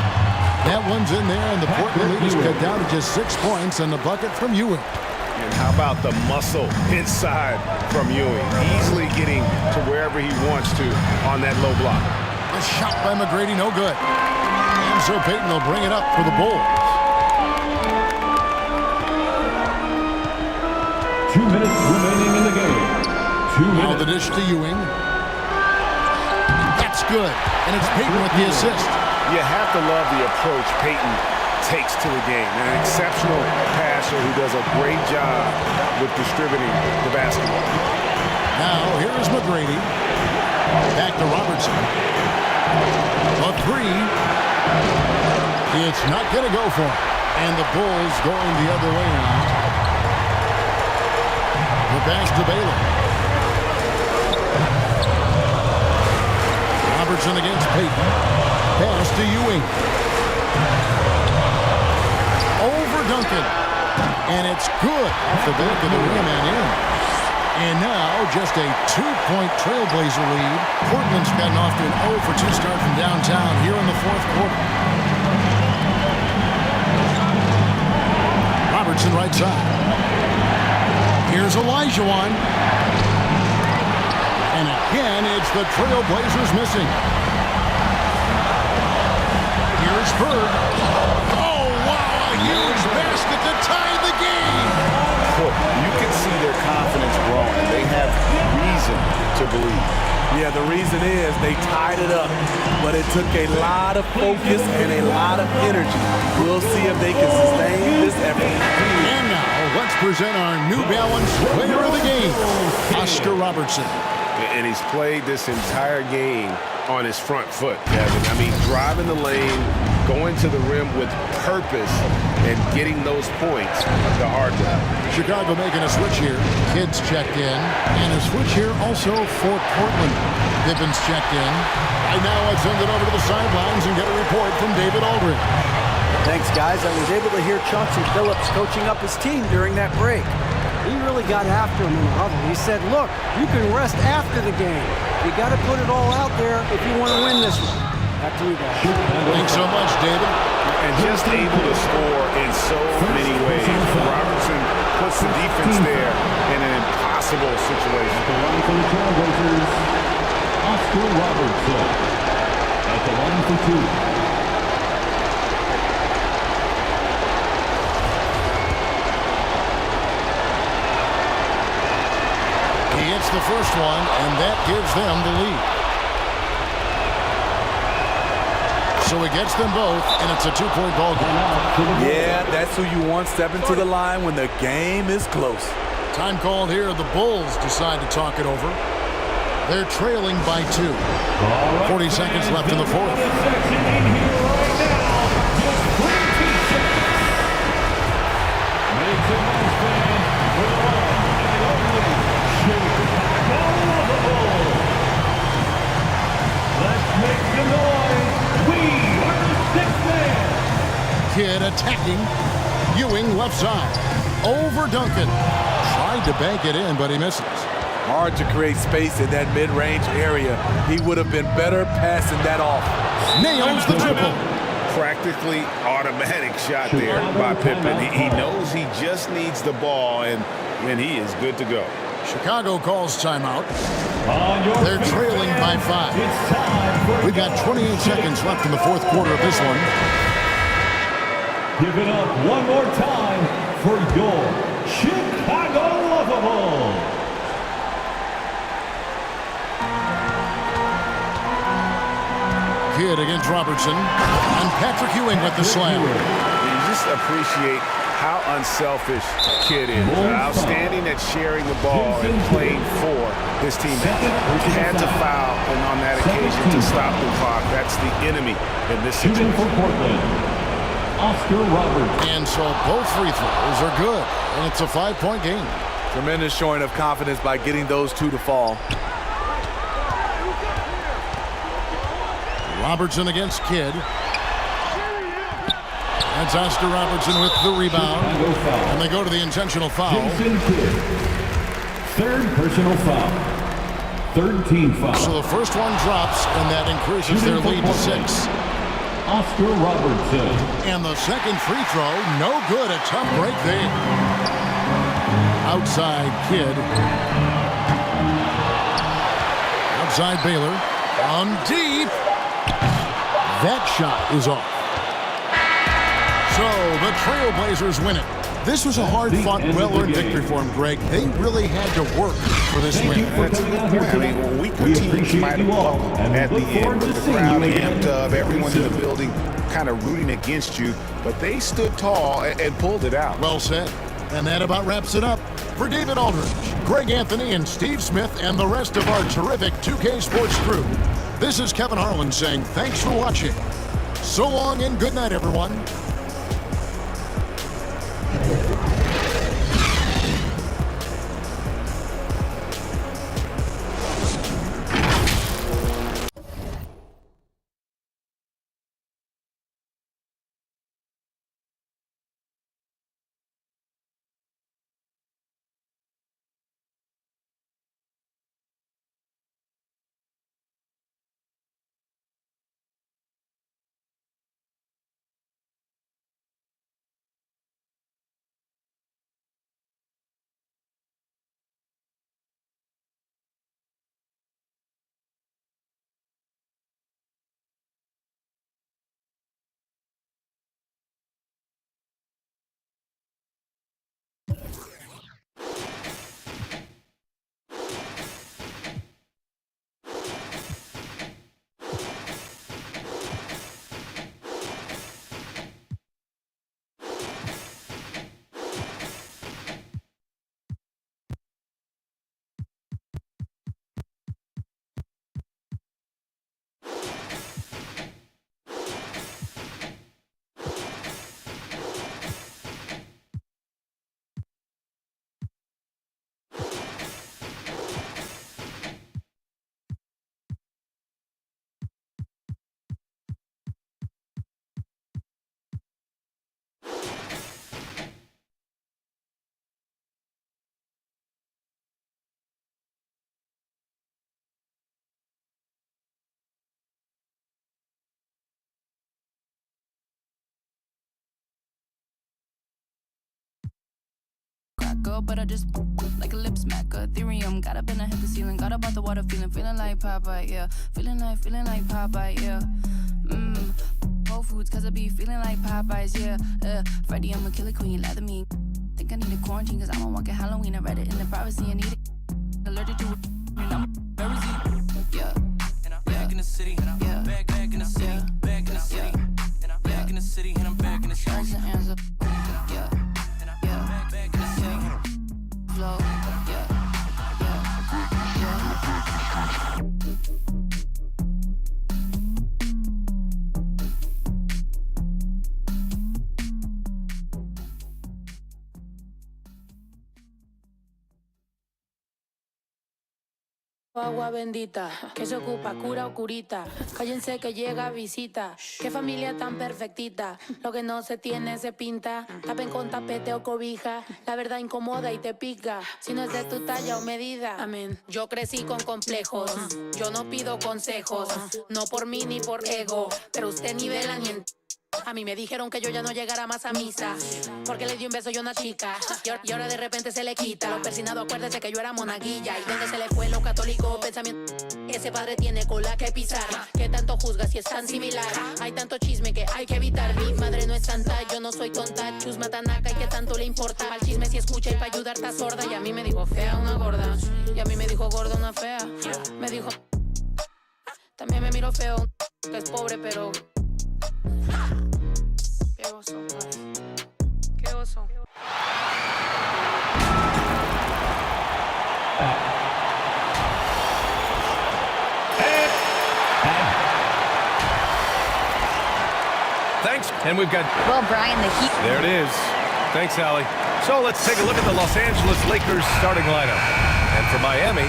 That one's in there, and the Portland lead is cut down to just 6 points, and the bucket from Ewing. And how about the muscle inside from Ewing? Easily getting to wherever he wants to on that low block. A shot by McGrady, no good. And so Payton will bring it up for the Bulls. 2 minutes remaining in the game. 2 minutes. Now the dish to Ewing. good, and it's Peyton with the assist. You have to love the approach Peyton takes to the game. An exceptional passer who does a great job with distributing the basketball. Now, here's McGrady. Back to Robertson. A three. It's not going to go for him. And the Bulls going the other way now. The pass to Baylor. Robertson against Peyton. Pass to Ewing. Over Duncan. And it's good off the back of the rim and in. And now just a 2-point Trailblazer lead. Portland's gotten off to an 0 for 2 start from downtown here in the fourth quarter. Robertson right side. Here's Olajuwon. And again, it's the Trailblazers missing. Here's Bird. Oh, wow, a huge basket to tie the game. Look, you can see their confidence growing. They have reason to believe. Yeah, the reason is they tied it up, but it took a lot of focus and a lot of energy. We'll see if they can sustain this effort. And now, let's present our New Balance player of the game, Oscar Robertson. And he's played this entire game on his front foot, Kevin. I mean, driving the lane, going to the rim with purpose, and getting those points the hard way. Chicago making a switch here. Kidd's checked in. And a switch here also for Portland. Pippin's checked in. And now let's send it over to the sidelines and get a report from David Aldridge. Thanks, guys. I was able to hear Chauncey Billups coaching up his team during that break. He really got after him in the huddle. He said, look, you can rest after the game. You got to put it all out there if you want to win this one. Back to you guys. Thanks so much, David. And just able to score in so many ways. Robertson puts the defense there in an impossible situation. The line for the Trailblazers, Oscar Robertson. At the line for 2. He hits the first one, and that gives them the lead. So he gets them both, and it's a 2-point ball game. Yeah, that's who you want stepping to the line when the game is close. Time called here. The Bulls decide to talk it over. They're trailing by 2. 40 seconds left in the fourth. Kidd attacking. Ewing left side. Over Duncan. Tried to bank it in, but he misses. Hard to create space in that mid-range area. He would have been better passing that off. Nails the triple. Practically automatic shot there by Pippen. He knows he just needs the ball, and he is good to go. Chicago calls timeout. They're trailing by 5. We've got 28 seconds left in the fourth quarter of this one. Give it up one more time for your Chicago Lovable. Kidd against Robertson. And Patrick Ewing with the slam. You just appreciate how unselfish Kidd is. Outstanding at sharing the ball and playing for his team. He had to foul, and on that occasion to stop the clock. That's the enemy in this situation. For Portland, Oscar Robertson. And so both free throws are good, and it's a 5-point game. Tremendous showing of confidence by getting those 2 to fall. Robertson against Kidd. That's Oscar Robertson with the rebound. And they go to the intentional foul. Jason Kidd. 3rd personal foul. 3rd team foul. So the first one drops, and that increases their lead to 6. Oscar Robertson. And the second free throw, no good. A tough break there. Outside Kidd. Outside Baylor. On deep. That shot is off. So the Trailblazers win it. This was a hard-fought, well-earned victory for him, Greg. They really had to work for this win. I mean, weaker teams might have buckled at the end with the crowd amped up, everyone in the building kind of rooting against you, but they stood tall and pulled it out. Well said. And that about wraps it up. For David Aldridge, Greg Anthony, and Steve Smith, and the rest of our terrific 2K Sports crew, this is Kevin Harlan saying thanks for watching. So long and good night, everyone. But I just like a lip smack, Ethereum. Got up and I hit the ceiling. Got up out the water, feeling like Popeye, yeah. Feeling like Popeye, yeah. Whole Foods, cause I be feeling like Popeyes, yeah. Freddy, I'm a killer queen, lather me. Think I need a quarantine, cause I'm a walking Halloween. I read it in the privacy, I need it. Allergic to it, and I'm very yeah. And I'm back in the city, and I'm back in the city, back in the city, and I'm back in the city, and I'm back in the city. Hands up, yeah. Back in the city. Flow, yeah. Agua bendita, que se ocupa, cura o curita. Cállense que llega visita. Qué familia tan perfectita. Lo que no se tiene se pinta. Tapen con tapete o cobija. La verdad incomoda y te pica. Si no es de tu talla o medida. Amén. Yo crecí con complejos. Yo no pido consejos. No por mí ni por ego. Pero usted ni vela ni en... A mí me dijeron que yo ya no llegara más a misa, porque le di un beso yo a una chica, y ahora de repente se le quita. Lo persinado, acuérdese que yo era monaguilla. ¿Y dónde se le fue lo católico? Pensamiento. Ese padre tiene cola que pisar. ¿Qué tanto juzga si es tan similar? Hay tanto chisme que hay que evitar. Mi madre no es santa, yo no soy tonta. Chusma tanaca y qué tanto le importa. Al chisme si escucha y para ayudar está sorda. Y a mí me dijo fea una gorda, y a mí me dijo gorda una fea. Me dijo, también me miró feo, que es pobre pero... Qué oso, qué oso. Thanks, and we've got... Well, Brian, the Heat... There it is. Thanks, Allie. So let's take a look at the Los Angeles Lakers starting lineup. And for Miami...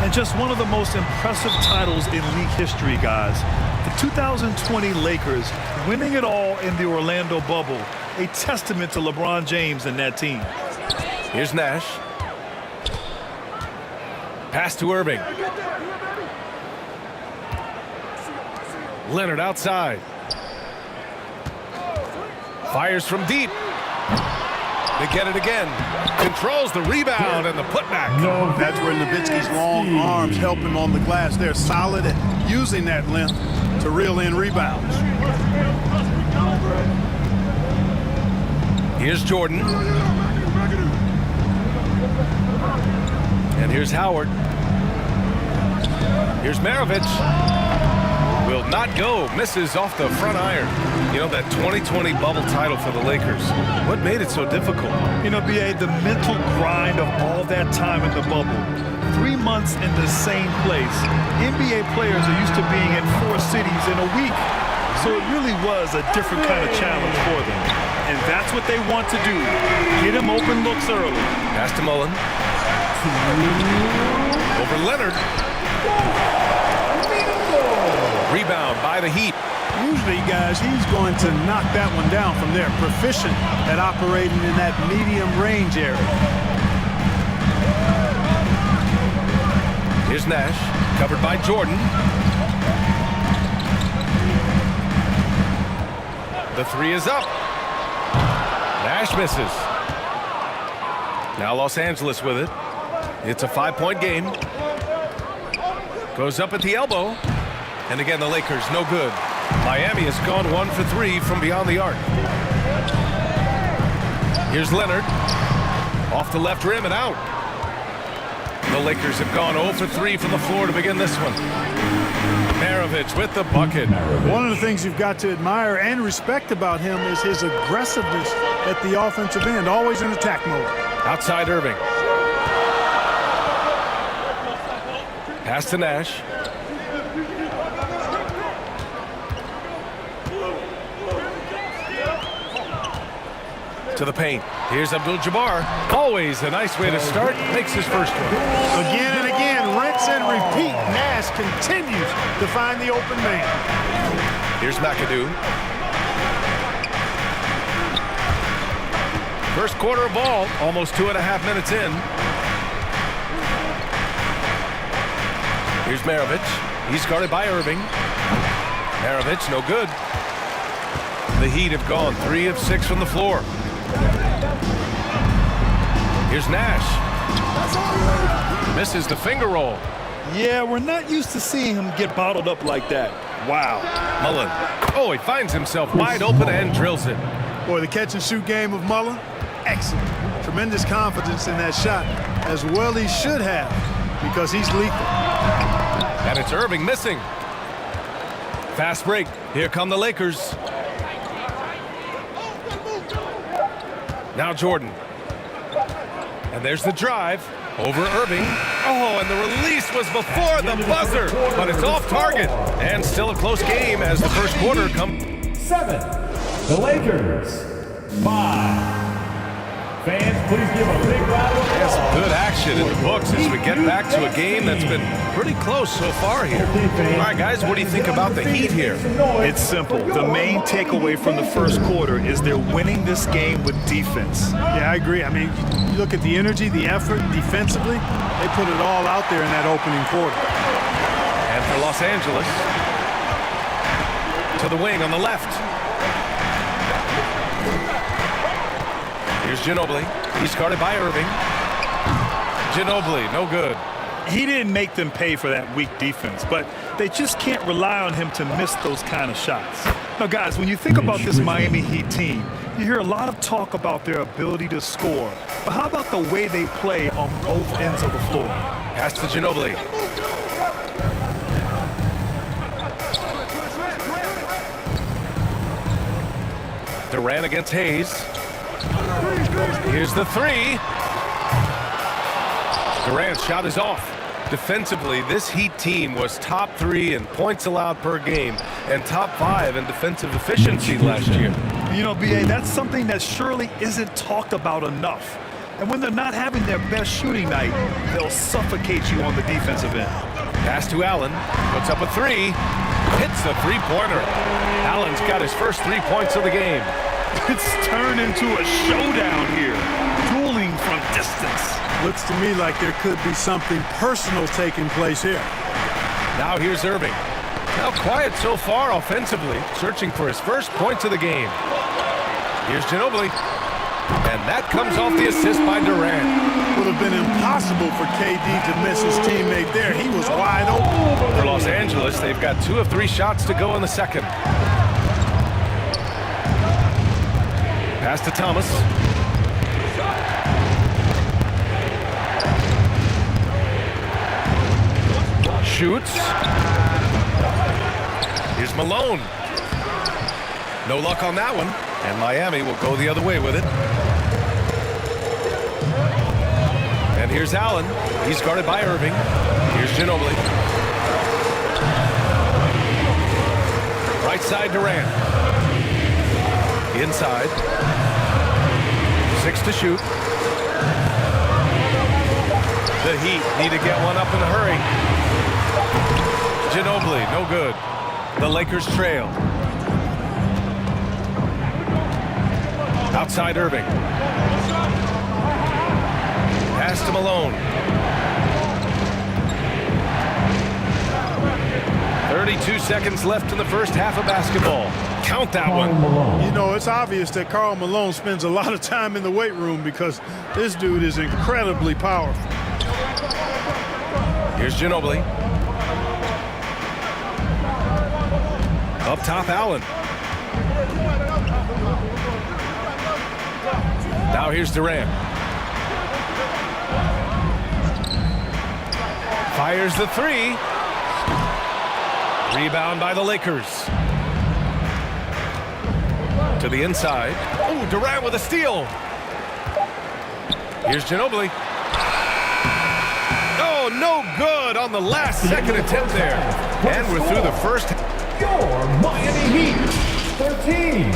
And just one of the most impressive titles in league history, guys. The 2020 Lakers winning it all in the Orlando bubble. A testament to LeBron James and that team. Here's Nash. Pass to Irving. Leonard outside. Fires from deep. They get it again. Controls the rebound and the putback. That's where Nowitzki's long arms help him on the glass. They're solid at using that length to reel in rebounds. Here's Jordan. And here's Howard. Here's Maravich. Will not go. Misses off the front iron. You know, that 2020 bubble title for the Lakers. What made it so difficult? You know, B.A., the mental grind of all that time in the bubble. 3 months in the same place. NBA players are used to being in 4 cities in a week. So it really was a different kind of challenge for them. And that's what they want to do. Get him open looks early. Pass to Mullen. Over Leonard. Rebound by the Heat. Usually, guys, he's going to knock that one down from there. Proficient at operating in that medium range area. Here's Nash, covered by Jordan. The 3 is up. Nash misses. Now Los Angeles with it. It's a 5-point game. Goes up at the elbow. And again, the Lakers, no good. Miami has gone 1 for 3 from beyond the arc. Here's Leonard. Off the left rim and out. The Lakers have gone 0 for 3 from the floor to begin this one. Maravich with the bucket. One of the things you've got to admire and respect about him is his aggressiveness at the offensive end, always in attack mode. Outside Irving. Pass to Nash. To the paint. Here's Abdul-Jabbar. Always a nice way to start. Makes his first one. Again and again, rinse and repeat. Nash continues to find the open man. Here's McAdoo. First quarter of ball, almost 2.5 minutes in. Here's Maravich. He's guarded by Irving. Maravich, no good. The Heat have gone 3 of 6 from the floor. Here's Nash. Misses the finger roll. Yeah, we're not used to seeing him get bottled up like that. Wow. Mullen. Oh, he finds himself wide open and drills it. Boy, the catch and shoot game of Mullen, excellent. Tremendous confidence in that shot, as well he should have, because he's lethal. And it's Irving missing. Fast break. Here come the Lakers. Now Jordan. And there's the drive over Irving. Oh, and the release was before the buzzer, but it's off target. And still a close game as the first quarter comes. 7. The Lakers. 5. Fans, please give a big round of applause. There's some good action in the books as we get back to a game that's been pretty close so far here. All right, guys, what do you think about the Heat here? It's simple. The main takeaway from the first quarter is they're winning this game with defense. Yeah, I agree. I mean, you look at the energy, the effort defensively, they put it all out there in that opening quarter. And for Los Angeles, to the wing on the left. Here's Ginobili. He's guarded by Irving. Ginobili, no good. He didn't make them pay for that weak defense, but they just can't rely on him to miss those kind of shots. Now, guys, when you think about this Miami Heat team, you hear a lot of talk about their ability to score. But how about the way they play on both ends of the floor? Pass to Ginobili. Durant against Hayes. Here's the 3. Durant's shot is off. Defensively, this Heat team was top 3 in points allowed per game and top 5 in defensive efficiency last year. You know, B.A., that's something that surely isn't talked about enough. And when they're not having their best shooting night, they'll suffocate you on the defensive end. Pass to Allen. Puts up a 3. Hits the three-pointer. Allen's got his first 3 points of the game. It's turned into a showdown here. Dueling from distance. Looks to me like there could be something personal taking place here. Now here's Irving. Now quiet so far offensively, searching for his first points of the game. Here's Ginobili. And that comes off the assist by Durant. Would have been impossible for KD to miss his teammate there. He was wide open. For Los Angeles, they've got 2 of 3 shots to go in the second. Pass to Thomas. Shoots. Here's Malone. No luck on that one. And Miami will go the other way with it. And here's Allen. He's guarded by Irving. Here's Ginobili. Right side Durant. Inside. 6 to shoot. The Heat need to get one up in a hurry. Ginobili, no good. The Lakers trail. Outside Irving. Pass to Malone. 32 seconds left in the first half of basketball. Count that one. You know, it's obvious that Karl Malone spends a lot of time in the weight room because this dude is incredibly powerful. Here's Ginobili. Up top, Allen. Now here's Durant. Fires the three. Rebound by the Lakers. To the inside. Oh, Durant with a steal. Here's Ginobili. Oh, no good on the last second attempt there. And we're through the first. Your Miami Heat, 13.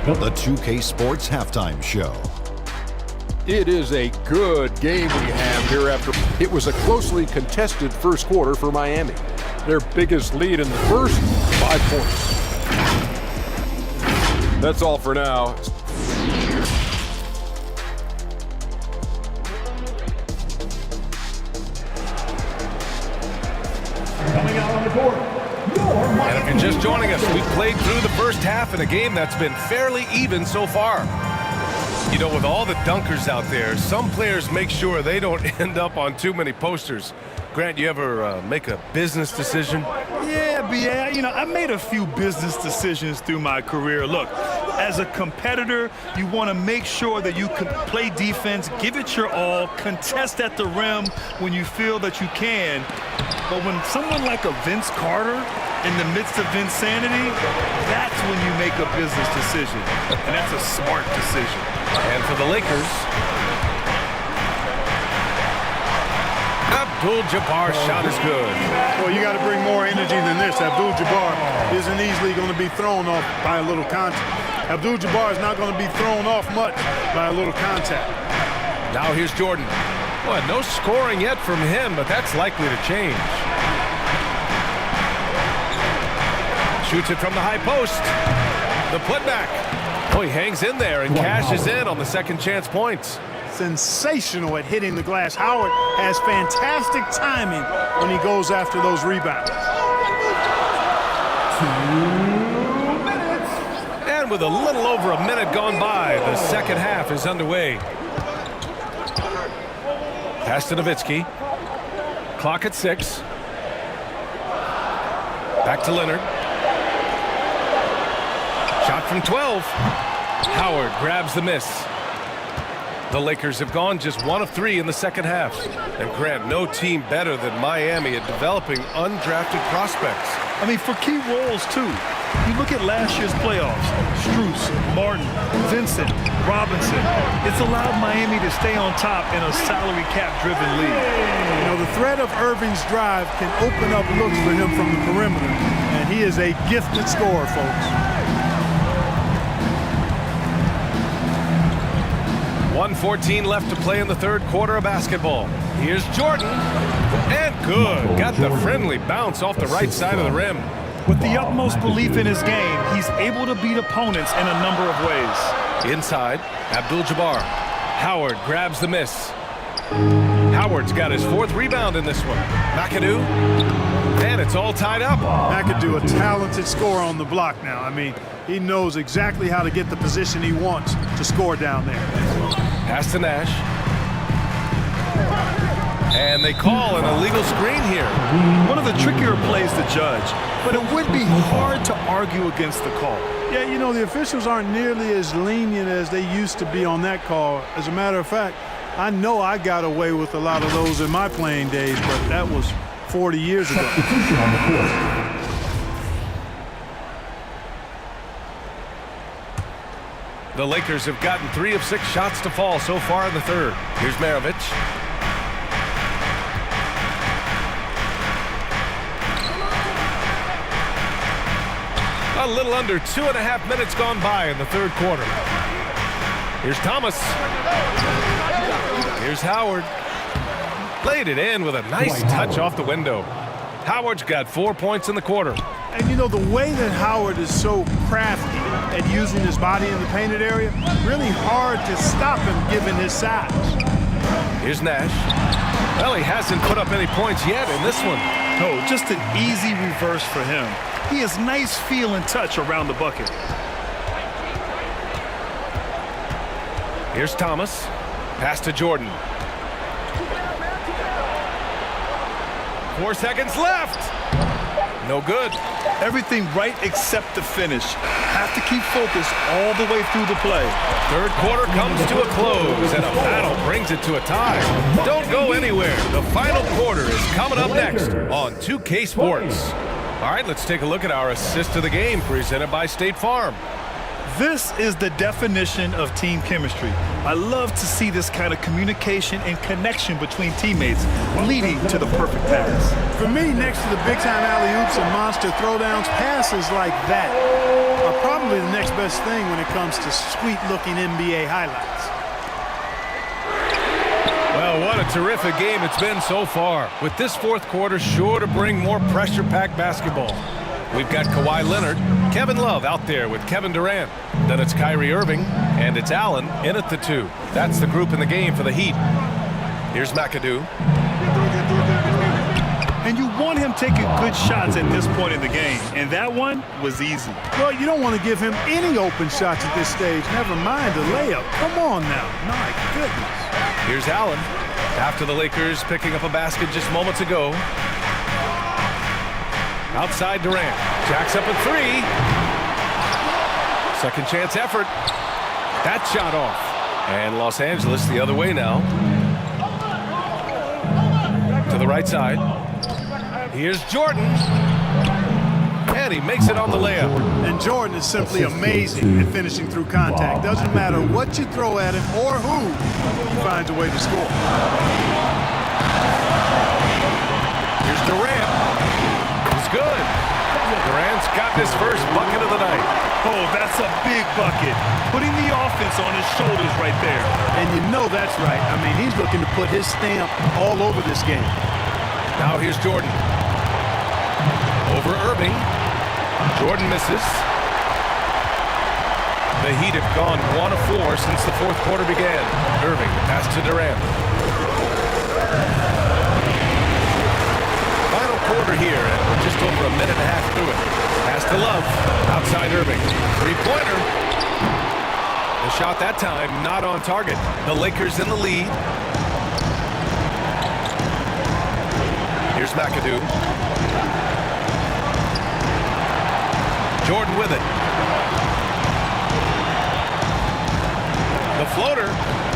The 2K Sports Halftime Show. It is a good game we have here after. It was a closely contested first quarter for Miami. Their biggest lead in the first, 5 points. That's all for now. Coming out on the court, and if you're just joining us, we've played through the first half in a game that's been fairly even so far. You know, with all the dunkers out there, some players make sure they don't end up on too many posters. Grant, you ever make a business decision? Yeah, B.A., you know, I made a few business decisions through my career. Look, as a competitor, you want to make sure that you can play defense, give it your all, contest at the rim when you feel that you can. But when someone like a Vince Carter in the midst of insanity, that's when you make a business decision. And that's a smart decision. And for the Lakers, Abdul-Jabbar's shot is good. Well, you got to bring more energy than this. Abdul-Jabbar isn't easily going to be thrown off by a little contact. Abdul-Jabbar is not going to be thrown off much by a little contact. Now here's Jordan. Well, no scoring yet from him, but that's likely to change. Shoots it from the high post. The putback. Oh, he hangs in there and cashes in on the second chance points. Sensational at hitting the glass. Howard has fantastic timing when he goes after those rebounds. 2 minutes. And with a little over a minute gone by, the second half is underway. Pass to Nowitzki. Clock at 6. Back to Leonard. Shot from 12. Howard grabs the miss. The Lakers have gone just 1 of 3 in the second half. And Grant, no team better than Miami at developing undrafted prospects. I mean, for key roles, too. You look at last year's playoffs, Strus, Martin, Vincent, Robinson. It's allowed Miami to stay on top in a salary cap-driven league. You know, the threat of Irving's drive can open up looks for him from the perimeter. And he is a gifted scorer, folks. 1:14 left to play in the third quarter of basketball. Here's Jordan. And good. Got the friendly bounce off the right side of the rim. With the utmost belief in his game, he's able to beat opponents in a number of ways. Inside, Abdul-Jabbar. Howard grabs the miss. Howard's got his 4th rebound in this one. McAdoo. And it's all tied up. McAdoo, a talented scorer on the block now. I mean, he knows exactly how to get the position he wants to score down there. Pass to Nash. And they call an illegal screen here. One of the trickier plays to judge, but it would be hard to argue against the call. Yeah, you know, the officials aren't nearly as lenient as they used to be on that call. As a matter of fact, I know I got away with a lot of those in my playing days, but that was 40 years ago. Substitution on the court. The Lakers have gotten 3 of 6 shots to fall so far in the third. Here's Maravich. A little under 2.5 minutes gone by in the third quarter. Here's Thomas. Here's Howard. Played it in with a nice touch off the window. Howard's got 4 points in the quarter. And you know, the way that Howard is so crafty at using his body in the painted area, really hard to stop him given his size. Here's Nash. Well, he hasn't put up any points yet in this one. No, just an easy reverse for him. He has nice feel and touch around the bucket. Here's Thomas. Pass to Jordan. 4 seconds left. No good. Everything right except the finish. Have to keep focused all the way through the play. Third quarter comes to a close, and a battle brings it to a tie. Don't go anywhere. The final quarter is coming up next on 2K Sports. All right, let's take a look at our assist of the game presented by State Farm. This is the definition of team chemistry. I love to see this kind of communication and connection between teammates leading to the perfect pass. For me, next to the big-time alley-oops and monster throwdowns, passes like that are probably the next best thing when it comes to sweet-looking NBA highlights. Well, what a terrific game it's been so far, with this fourth quarter sure to bring more pressure-packed basketball. We've got Kawhi Leonard, Kevin Love out there with Kevin Durant. Then it's Kyrie Irving, and it's Allen in at the 2. That's the group in the game for the Heat. Here's McAdoo. And you want him taking good shots at this point in the game, and that one was easy. Well, you don't want to give him any open shots at this stage, never mind a layup. Come on now, my goodness. Here's Allen, after the Lakers picking up a basket just moments ago. Outside Durant, jacks up a 3. Second chance effort. That shot off. And Los Angeles the other way now. To the right side. Here's Jordan. And he makes it on the layup. And Jordan is simply amazing at finishing through contact. Doesn't matter what you throw at him or who, he finds a way to score. Here's Durant. Good. Durant's got his first bucket of the night. Oh, that's a big bucket. Putting the offense on his shoulders right there. And you know that's right. I mean, he's looking to put his stamp all over this game. Now here's Jordan. Over Irving. Jordan misses. The Heat have gone 1 of 4 since the fourth quarter began. Irving, pass to Durant. Quarter here, and we're just over a minute and a half through it. Pass to Love, outside Irving. Three-pointer. The shot that time not on target. The Lakers in the lead. Here's McAdoo. Jordan with it. The floater,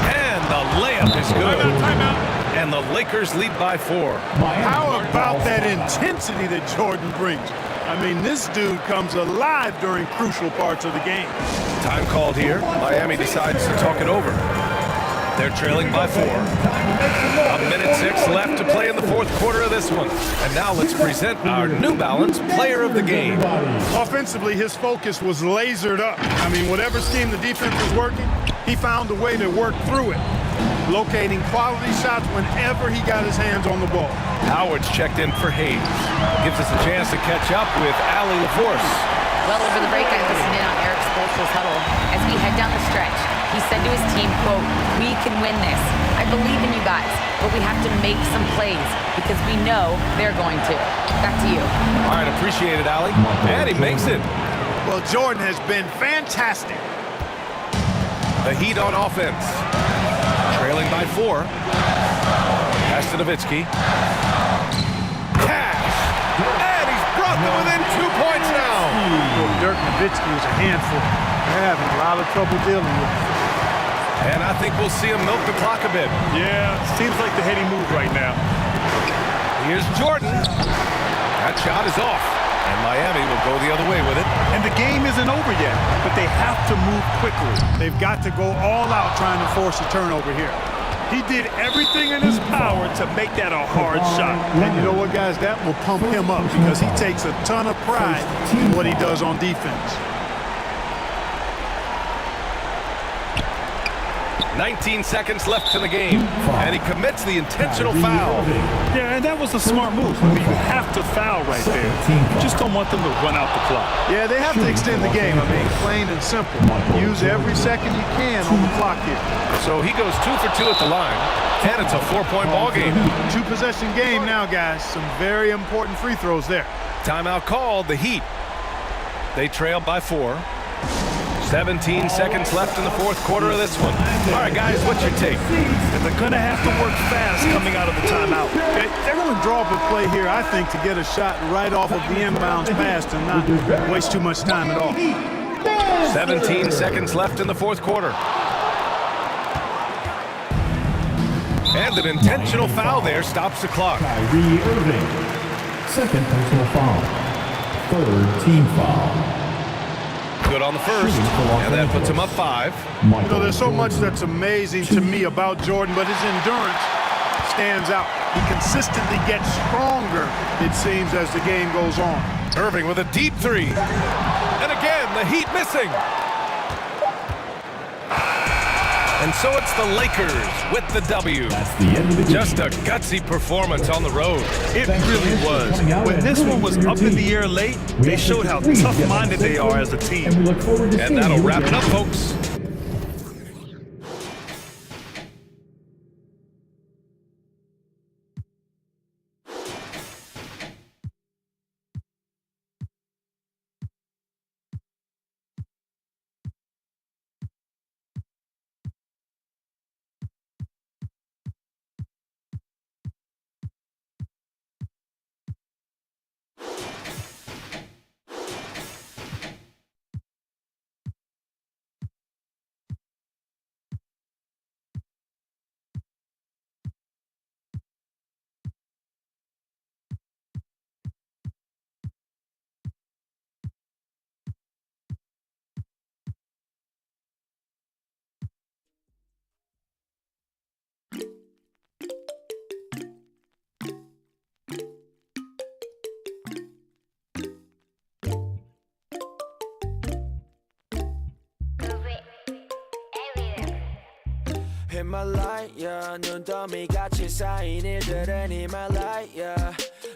and the layup is good. Timeout. And the Lakers lead by 4. How about that intensity that Jordan brings? I mean, this dude comes alive during crucial parts of the game. Time called here. Miami decides to talk it over. They're trailing by 4. A minute 6 left to play in the fourth quarter of this one. And now let's present our New Balance player of the game. Offensively, his focus was lasered up. I mean, whatever scheme the defense was working, he found a way to work through it, locating quality shots whenever he got his hands on the ball. Howard's checked in for Hayes. Gives us a chance to catch up with Allie LaForce. Well, over the break, I listened in on Eric Spoelstra's huddle. As we head down the stretch, he said to his team, quote, "We can win this. I believe in you guys, but we have to make some plays because we know they're going to." Back to you. All right, appreciate it, Allie. And he makes it. Well, Jordan has been fantastic. The Heat on offense. Trailing by 4. Pass to Nowitzki. Cash! And he's brought them within 2 points now. Dirk Nowitzki is a handful. They're having a lot of trouble dealing with him. And I think we'll see him milk the clock a bit. Yeah, seems like the heady move right now. Here's Jordan. That shot is off. And Miami will go the other way with it. And the game isn't over yet, but they have to move quickly. They've got to go all out trying to force a turnover here. He did everything in his power to make that a hard shot. And you know what, guys? That will pump him up because he takes a ton of pride in what he does on defense. 19 seconds left in the game, and he commits the intentional foul. Yeah, and that was a smart move. I mean, you have to foul right there. You just don't want them to run out the clock. Yeah, they have to extend the game. I mean, plain and simple. Use every second you can on the clock here. So he goes 2 for 2 at the line, and it's a 4-point ball game. 2-possession game now, guys. Some very important free throws there. Timeout called, the Heat. They trail by 4. 17 seconds left in the fourth quarter of this one. All right, guys, what's your take? And they're going to have to work fast coming out of the timeout. They're going to draw up a play here, I think, to get a shot right off of the inbounds pass and not waste too much time at all. 17 seconds left in the fourth quarter. And an intentional foul there stops the clock. Kyrie Irving. Second personal foul. Third team foul. Good on the first, and that puts him up 5. You know, there's so much that's amazing to me about Jordan, but his endurance stands out. He consistently gets stronger, it seems, as the game goes on. Irving with a deep 3. And again, the Heat missing. And so it's the Lakers with the W. That's the end of the game. Just a gutsy performance on the road. It really was. When this one was up in the air late, they showed how tough-minded they are as a team. And we look forward to And that'll wrap it up, folks. 히말라야 눈더미 같이 쌓인 일들은 히말라야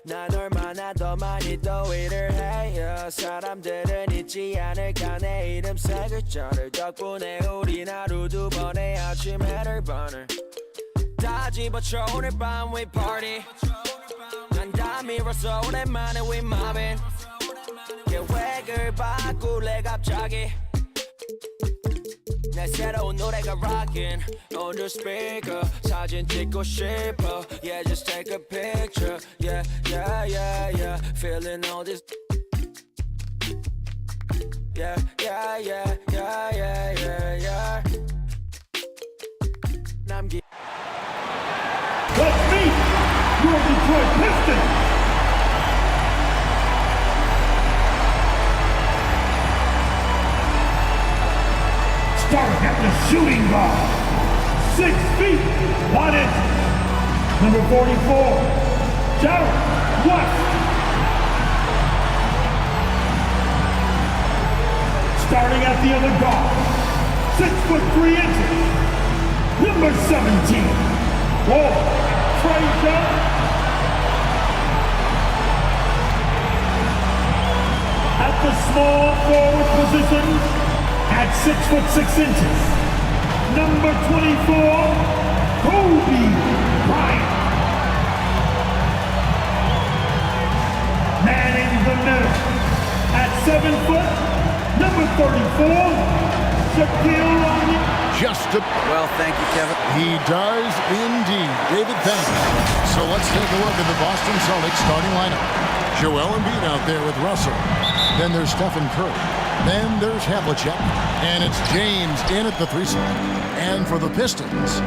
난 얼마나 더 많이 더 일을 해요 사람들은 잊지 않을까 내 이름 세 글자를 덕분에 우린 하루 2번의 아침 해를 버늘 다 집어쳐 오늘 밤 we party 난 다 밀었어 오랜만에 we mobbing 계획을 바꿀래 갑자기 내 새로운 노래가 rockin' on the speaker 사진 찍고 싶어 yeah just take a picture yeah yeah yeah yeah feeling all this yeah yeah yeah yeah yeah yeah yeah 남기 Let's meet your Detroit Pistons. Starting at the shooting guard, 6 feet, 1 inch. Number 44, Jared West. Starting at the other guard, 6 foot 3 inches. Number 17, Walt Frazier. At the small forward position, at 6 foot 6 inches, number 24, Kobe Bryant. Manning the middle, at 7 foot, number 34, Shaquille O'Neal. just a... Well, thank you, Kevin. He does indeed. David, thanks. So let's take a look at the Boston Celtics starting lineup. Joel Embiid out there with Russell. Then there's Stephen Curry. Then there's Havlicek. And it's James in at the 3 spot. And for the Pistons,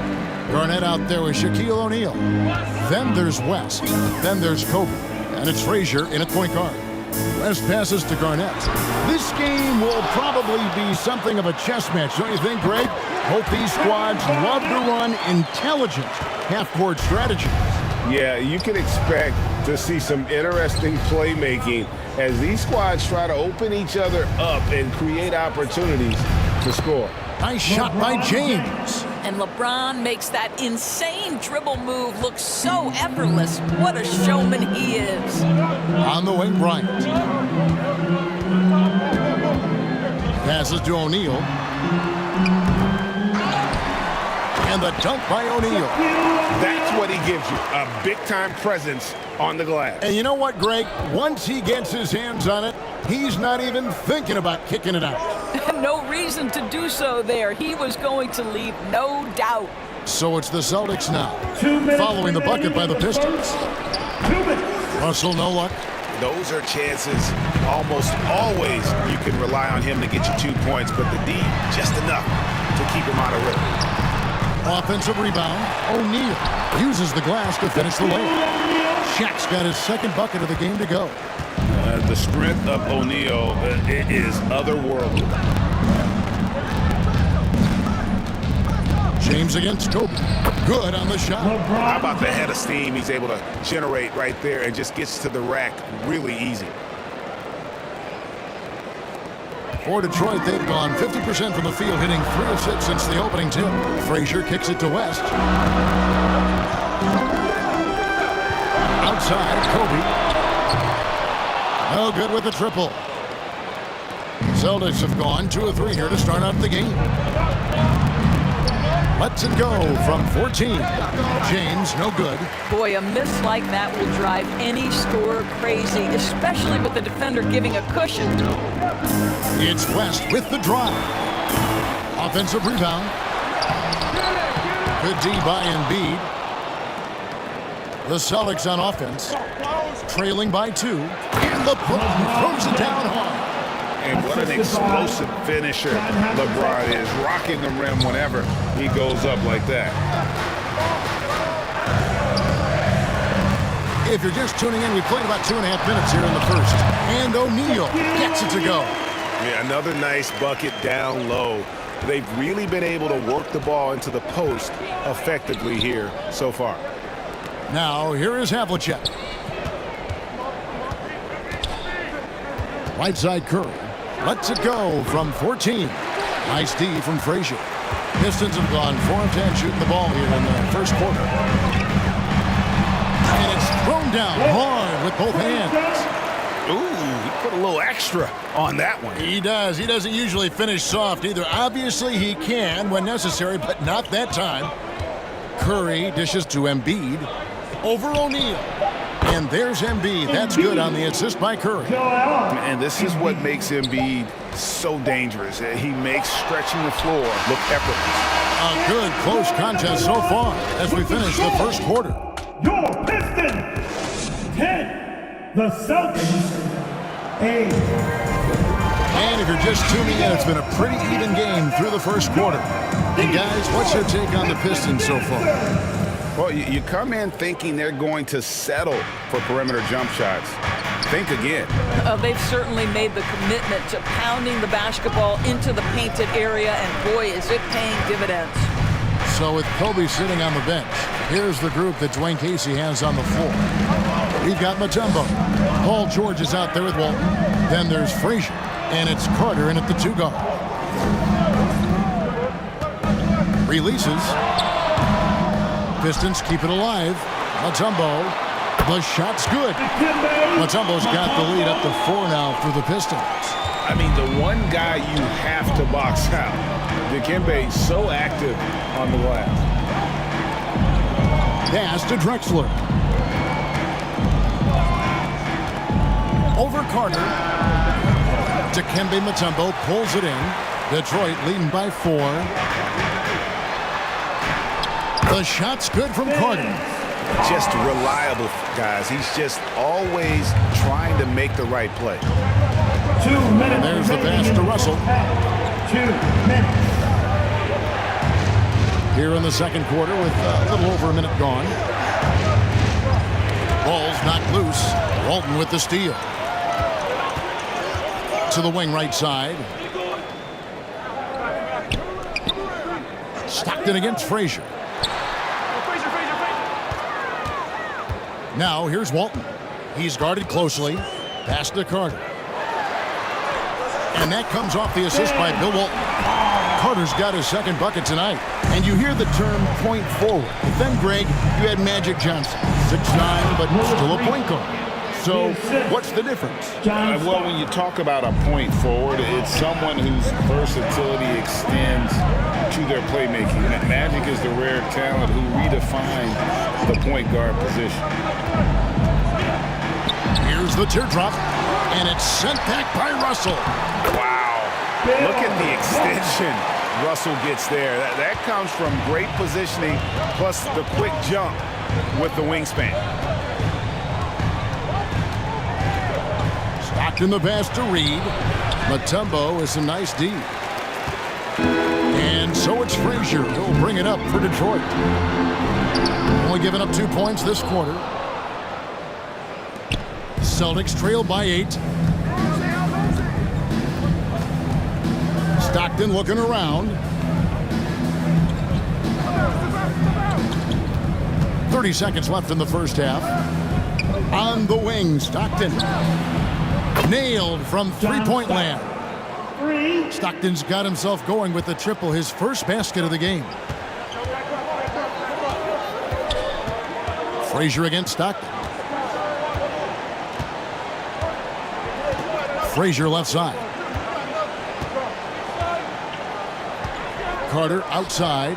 Garnett out there with Shaquille O'Neal. Then there's West. Then there's Kobe. And it's Frazier in at point guard. West passes to Garnett. This game will probably be something of a chess match, don't you think, Greg? Both these squads love to run intelligent half-court strategies. Yeah, you can expect to see some interesting playmaking as these squads try to open each other up and create opportunities to score. Nice shot by James. And LeBron makes that insane dribble move look so effortless. What a showman he is. On the wing, Bryant. Passes to O'Neal. And the dunk by O'Neal. That's what he gives you, a big-time presence on the glass. And you know what, Greg? Once he gets his hands on it, he's not even thinking about kicking it out. No reason to do so there. He was going to leave, no doubt. So it's the Celtics now, following the bucket by the Pistons. Russell, no luck. Those are chances almost always you can rely on him to get you 2 points, but the D, just enough to keep him out of rhythm. Offensive rebound. O'Neal uses the glass to finish the layup. Shaq's got his second bucket of the game to go. The strength of O'Neal is otherworldly. James against Kobe. Good on the shot. How about the head of steam he's able to generate right there and just gets to the rack really easy. For Detroit, they've gone 50% from the field, hitting 3 of 6 since the opening tip. Frazier kicks it to West. Outside, Kobe. No good with the triple. Celtics have gone 2 of 3 here to start out the game. Lets it go from 14. James, no good. Boy, a miss like that will drive any scorer crazy, especially with the defender giving a cushion. It's West with the drive. Offensive rebound. Good D by Embiid. The Celtics on offense, trailing by 2. And LeBron throws it down hard. And what an explosive finisher LeBron is, rocking the rim whenever he goes up like that. If you're just tuning in, we played about 2.5 minutes here in the first. And O'Neal gets it to go. Yeah, another nice bucket down low. They've really been able to work the ball into the post effectively here so far. Now, here is Havlicek. Right side Curry. Lets it go from 14. Nice D from Frazier. Pistons have gone 4 of 10 shooting the ball here in the first quarter. And it's thrown down hard with both hands. Ooh, he put a little extra on that one. He does. He doesn't usually finish soft either. Obviously, he can when necessary, but not that time. Curry dishes to Embiid over O'Neal. And there's Embiid. That's good on the assist by Curry. And this is what makes Embiid so dangerous. He makes stretching the floor look effortless. A good close contest so far as we finish the first quarter. Your Pistons 10, the Celtics 8. And if you're just tuning in, it's been a pretty even game through the first quarter. And guys, what's your take on the Pistons so far? Well, you come in thinking they're going to settle for perimeter jump shots. Think again. They've certainly made the commitment to pounding the basketball into the painted area, and boy, is it paying dividends. So with Kobe sitting on the bench, here's the group that Dwayne Casey has on the floor. We've got Mutombo. Paul George is out there with Walton. Then there's Frazier, and it's Carter in at the 2 guard. Releases. Pistons keep it alive. Mutombo. The shot's good. Mutombo's got the lead up to 4 now for the Pistons. I mean, the one guy you have to box out. Dikembe so active on the glass. Pass to Drexler. Over Carter. Dikembe Mutombo pulls it in. Detroit leading by 4. The shot's good from Carter. Just reliable, guys. He's just always trying to make the right play. 2 minutes. And there's the pass to Russell. 2 minutes. Here in the second quarter with a little over a minute gone. Ball's knocked loose. Walton with the steal. To the wing right side. Stockton against Frazier. Now here's Walton. He's guarded closely. Pass to Carter. And that comes off the assist by Bill Walton. Carter's got his second bucket tonight. And you hear the term point forward. But then, Greg, you had Magic Johnson. 6'9", but still a point guard. So what's the difference? Well, when you talk about a point forward, it's someone whose versatility extends to their playmaking. Magic is the rare talent who redefined the point guard position. Here's the teardrop, and it's sent back by Russell. Wow. Look at the extension Russell gets there. That comes from great positioning, plus the quick jump with the wingspan. Stockton the pass to Reed. Mutombo is a nice D. And so it's Frazier who'll bring it up for Detroit. Only giving up 2 points this quarter. Celtics trail by 8. Stockton looking around. 30 seconds left in the first half. On the wing, Stockton. Nailed from three-point land. Stockton's got himself going with the triple, his first basket of the game. Frazier against Stockton. Frazier left side. Carter outside.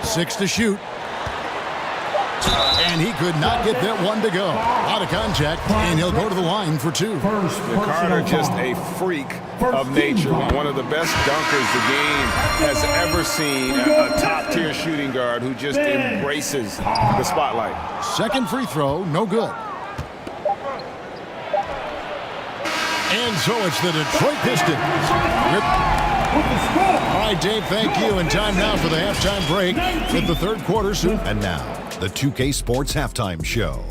6 to shoot. And he could not get that one to go. Out of contact, and he'll go to the line for 2. Carter, just a freak of nature. One of the best dunkers the game has ever seen. A top-tier shooting guard who just embraces the spotlight. Second free throw, no good. And so it's the Detroit Pistons. All right, Dave, thank you. And time now for the halftime break with the third quarter soon. And now, the 2K Sports Halftime Show.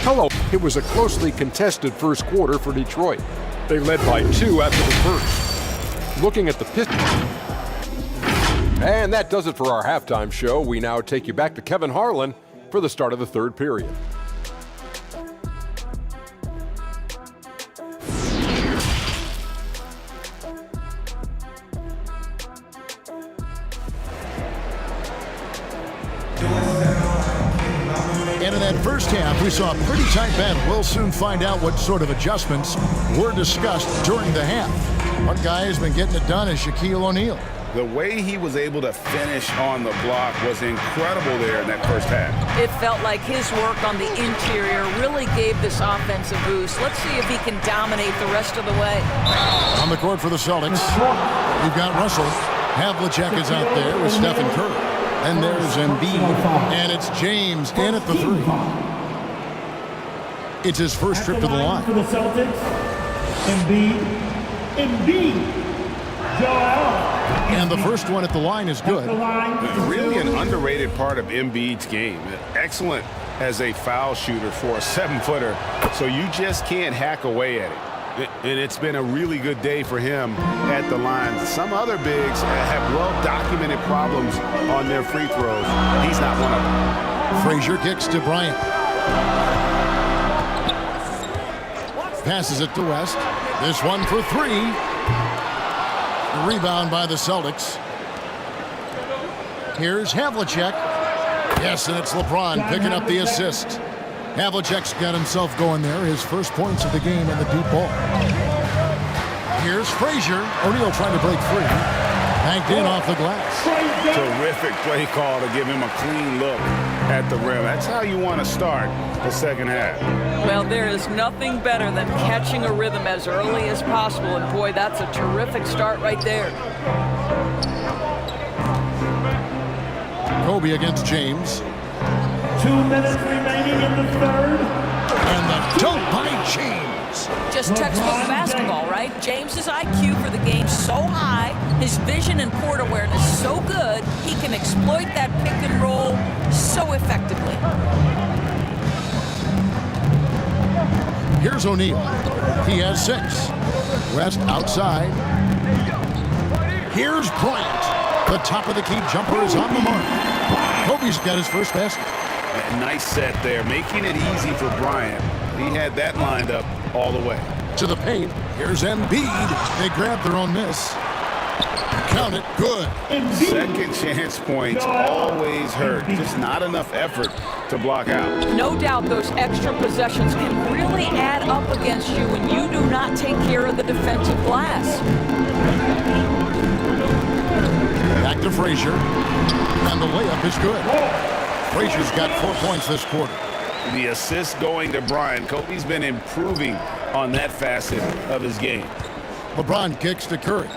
Hello. It was a closely contested first quarter for Detroit. They led by 2 after the first. Looking at the Pistons. And that does it for our halftime show. We now take you back to Kevin Harlan for the start of the third period. And in that first half, we saw a pretty tight battle. We'll soon find out what sort of adjustments were discussed during the half. One guy who's been getting it done is Shaquille O'Neal. The way he was able to finish on the block was incredible there in that first half. It felt like his work on the interior really gave this offensive boost. Let's see if he can dominate the rest of the way. On the court for the Celtics, we've got Russell. Havlicek is out there with Stephen Curry. And there's Embiid, and it's James in at the 3. It's his first trip to the line. For the Celtics, Embiid, Joel. And the first one at the line is good. Really an underrated part of Embiid's game. Excellent as a foul shooter for a 7-footer, so you just can't hack away at it. And it's been a really good day for him at the line. Some other bigs have well-documented problems on their free throws. He's not one of them. Frazier kicks to Bryant. Passes it to West. This one for 3. The rebound by the Celtics. Here's Havlicek. Yes, and it's LeBron picking up the assist. Havlicek's got himself going there. His first points of the game in the deep ball. Here's Frazier. O'Neal trying to break free. Banked in off the glass. Terrific play call to give him a clean look at the rim. That's how you want to start the second half. Well, there is nothing better than catching a rhythm as early as possible. And boy, that's a terrific start right there. Kobe against James. 2 minutes remaining in the third. And the dunk by James. Just textbook basketball, right? James's IQ for the game so high, his vision and court awareness so good, he can exploit that pick and roll so effectively. Here's O'Neal. He has 6. West outside. Here's Bryant. The top of the key jumper is on the mark. Kobe's got his first basket. Nice set there, making it easy for Bryant. He had that lined up all the way. To the paint. Here's Embiid. They grab their own miss. Count it. Good. Second chance points always hurt. Just not enough effort to block out. No doubt those extra possessions can really add up against you when you do not take care of the defensive glass. Back to Frazier. And the layup is good. Frazier's got 4 points this quarter. The assist going to Bryant. Kobe's been improving on that facet of his game. LeBron kicks to Curry.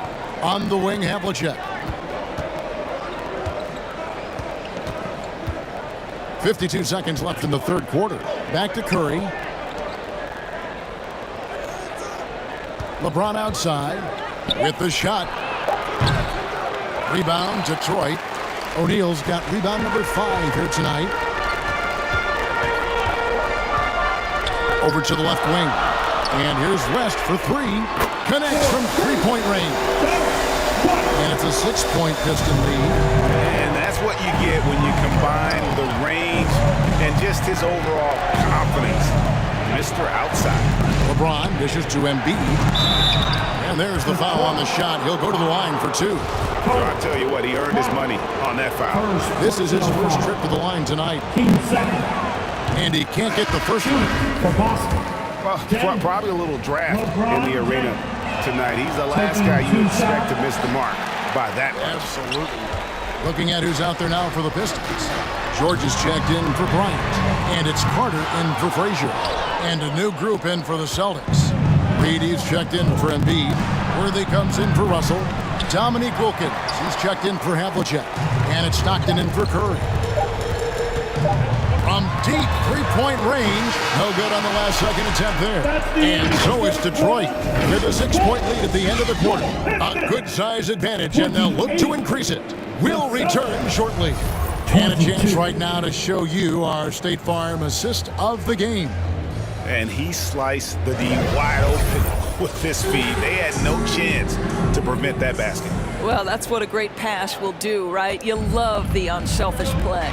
On the wing, Havlicek. 52 seconds left in the third quarter. Back to Curry. LeBron outside with the shot. Rebound, Detroit. O'Neal's got rebound number 5 here tonight. Over to the left wing. And here's West for 3. Connects from three-point range. And it's a 6-point Piston lead. And that's what you get when you combine the range and just his overall confidence. Mr. Outside. LeBron dishes to Embiid. And there's the foul on the shot. He'll go to the line for 2. I'll tell you what, he earned his money on that foul. This is his first trip to the line tonight. And he can't get the first one. Well, probably a little draft in the arena tonight. He's the last guy you expect to miss the mark by that much. Absolutely. Looking at who's out there now for the Pistons. George is checked in for Bryant. And it's Carter in for Frazier. And a new group in for the Celtics. Reed is checked in for Embiid. Worthy comes in for Russell. Dominique Wilkins, he's checked in for Havlicek. And it's Stockton in for Curry. From deep three-point range. No good on the last second attempt there. And so it's Detroit with a 6-point lead at the end of the quarter. A good size advantage, and they'll look to increase it. We'll return shortly. And a chance right now to show you our State Farm assist of the game. And he sliced the D wide open with this feed. They had no chance to prevent that basket. Well, that's what a great pass will do, right? You love the unselfish play.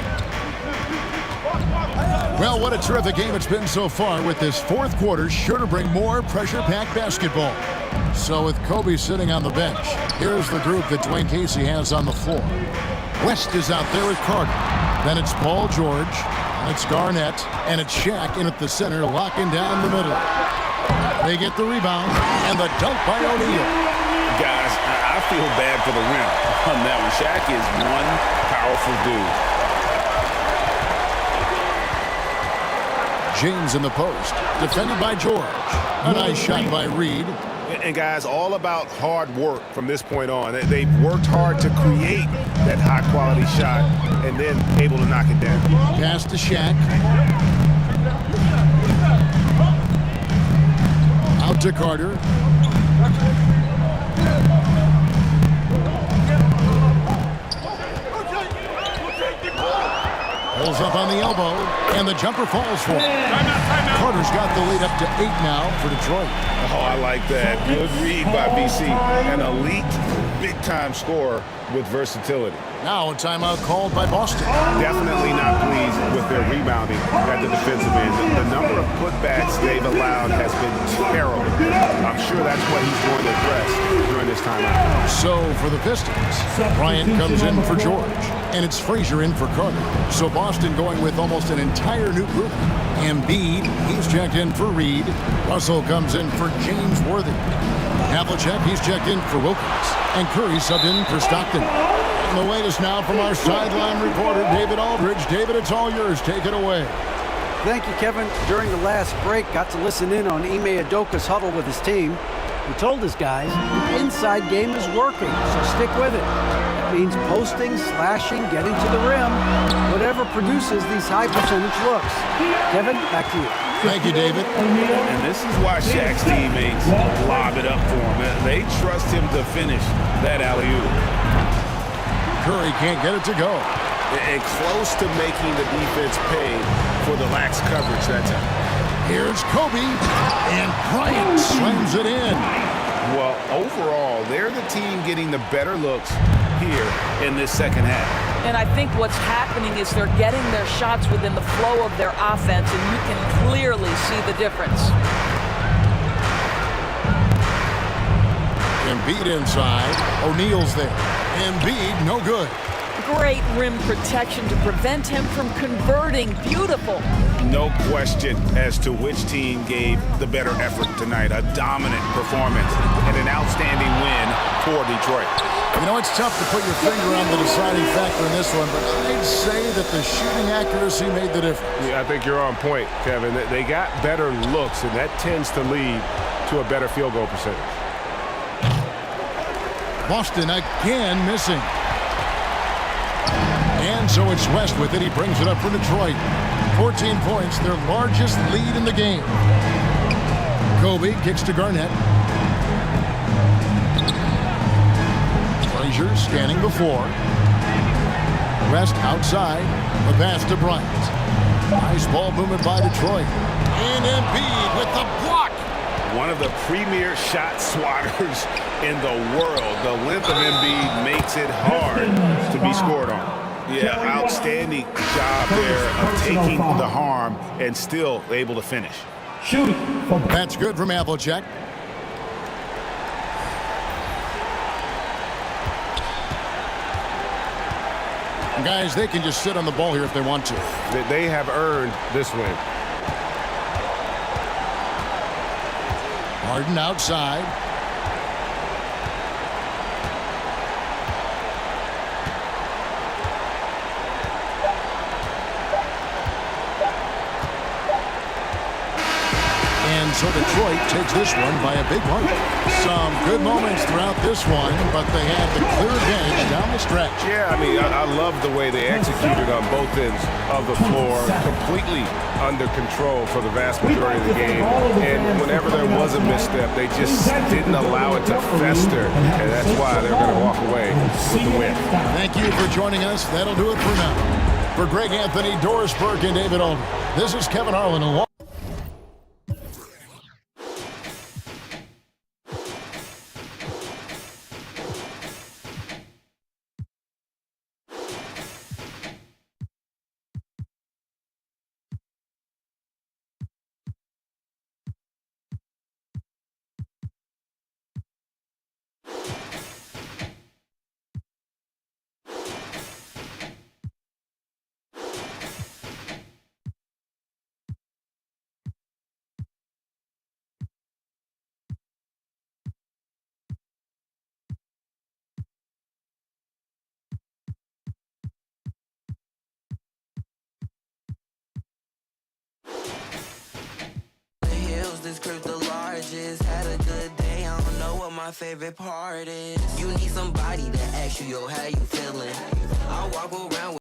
Well, what a terrific game it's been so far, with this fourth quarter sure to bring more pressure-packed basketball. So with Kobe sitting on the bench, here's the group that Dwayne Casey has on the floor. West is out there with Carter. Then it's Paul George, and it's Garnett, and it's Shaq in at the center, locking down the middle. They get the rebound, and the dunk by O'Neal. Guys, I feel bad for the rim on that one. Shaq is one powerful dude. James in the post, defended by George. A nice shot by Reed. And guys, all about hard work from this point on. They've worked hard to create that high-quality shot and then able to knock it down. Pass to Shaq. Out to Carter. Pulls up on the elbow, and the jumper falls for him. Carter's got the lead up to 8 now for Detroit. Oh, I like that. Good read by BC. An elite, big-time scorer with versatility. Now a timeout called by Boston. Definitely not pleased with their rebounding at the defensive end. The number of putbacks they've allowed has been terrible. I'm sure that's what he's going to address during this timeout. So for the Pistons, Bryant comes in for George, and it's Frazier in for Carter. So Boston going with almost an entire new group. Embiid, he's checked in for Reed. Russell comes in for James Worthy. Havlicek, he's checked in for Wilkins. And Curry subbed in for Stockton. And the latest now from our sideline reporter, David Aldridge. David, it's all yours. Take it away. Thank you, Kevin. During the last break, got to listen in on Ime Udoka's huddle with his team. He told his guys the inside game is working, so stick with it. means posting, slashing, getting to the rim, whatever produces these high percentage looks. Kevin, back to you. Thank you, David. And this is why Shaq's teammates lob it up for him. They trust him to finish that alley-oop. Curry can't get it to go. And close to making the defense pay for the lax coverage that time. Here's Kobe, and Bryant slams it in. Well, overall, they're the team getting the better looks here in this second half. And I think what's happening is they're getting their shots within the flow of their offense, and you can clearly see the difference. Embiid inside. O'Neal's there. Embiid, no good. Great rim protection to prevent him from converting. Beautiful. No question as to which team gave the better effort tonight. A dominant performance and an outstanding win for Detroit. You know, it's tough to put your finger on the deciding factor in this one, but I'd say that the shooting accuracy made the difference. Yeah, I think you're on point, Kevin. They got better looks, and that tends to lead to a better field goal percentage. Boston again missing. And so it's West with it. He brings it up for Detroit. 14 points, their largest lead in the game. Kobe kicks to Garnett. Frazier scanning before. West outside. The pass to Bryant. Nice ball movement by Detroit. And Embiid with the block. One of the premier shot swatters in the world. The length of Embiid makes it hard to be scored on. Yeah, outstanding job there of taking the harm and still able to finish. Shooting. That's good from Applejack. Guys, they can just sit on the ball here if they want to. They have earned this win. Harden outside. And so Detroit takes this one by a big one. Some good moments throughout this one, but they had the clear advantage down the stretch. Yeah, I mean, I love the way they executed on both ends of the floor, completely under control for the vast majority of the game. And whenever there was a misstep, they just didn't allow it to fester, and that's why they're going to walk away with the win. Thank you for joining us. That'll do it for now. For Greg Anthony, Doris Burke, and David Aldridge, this is Kevin Harlan. This crib the largest, had a good day, I don't know what my favorite part is. You need somebody to ask you, yo, how you feeling? I walk around with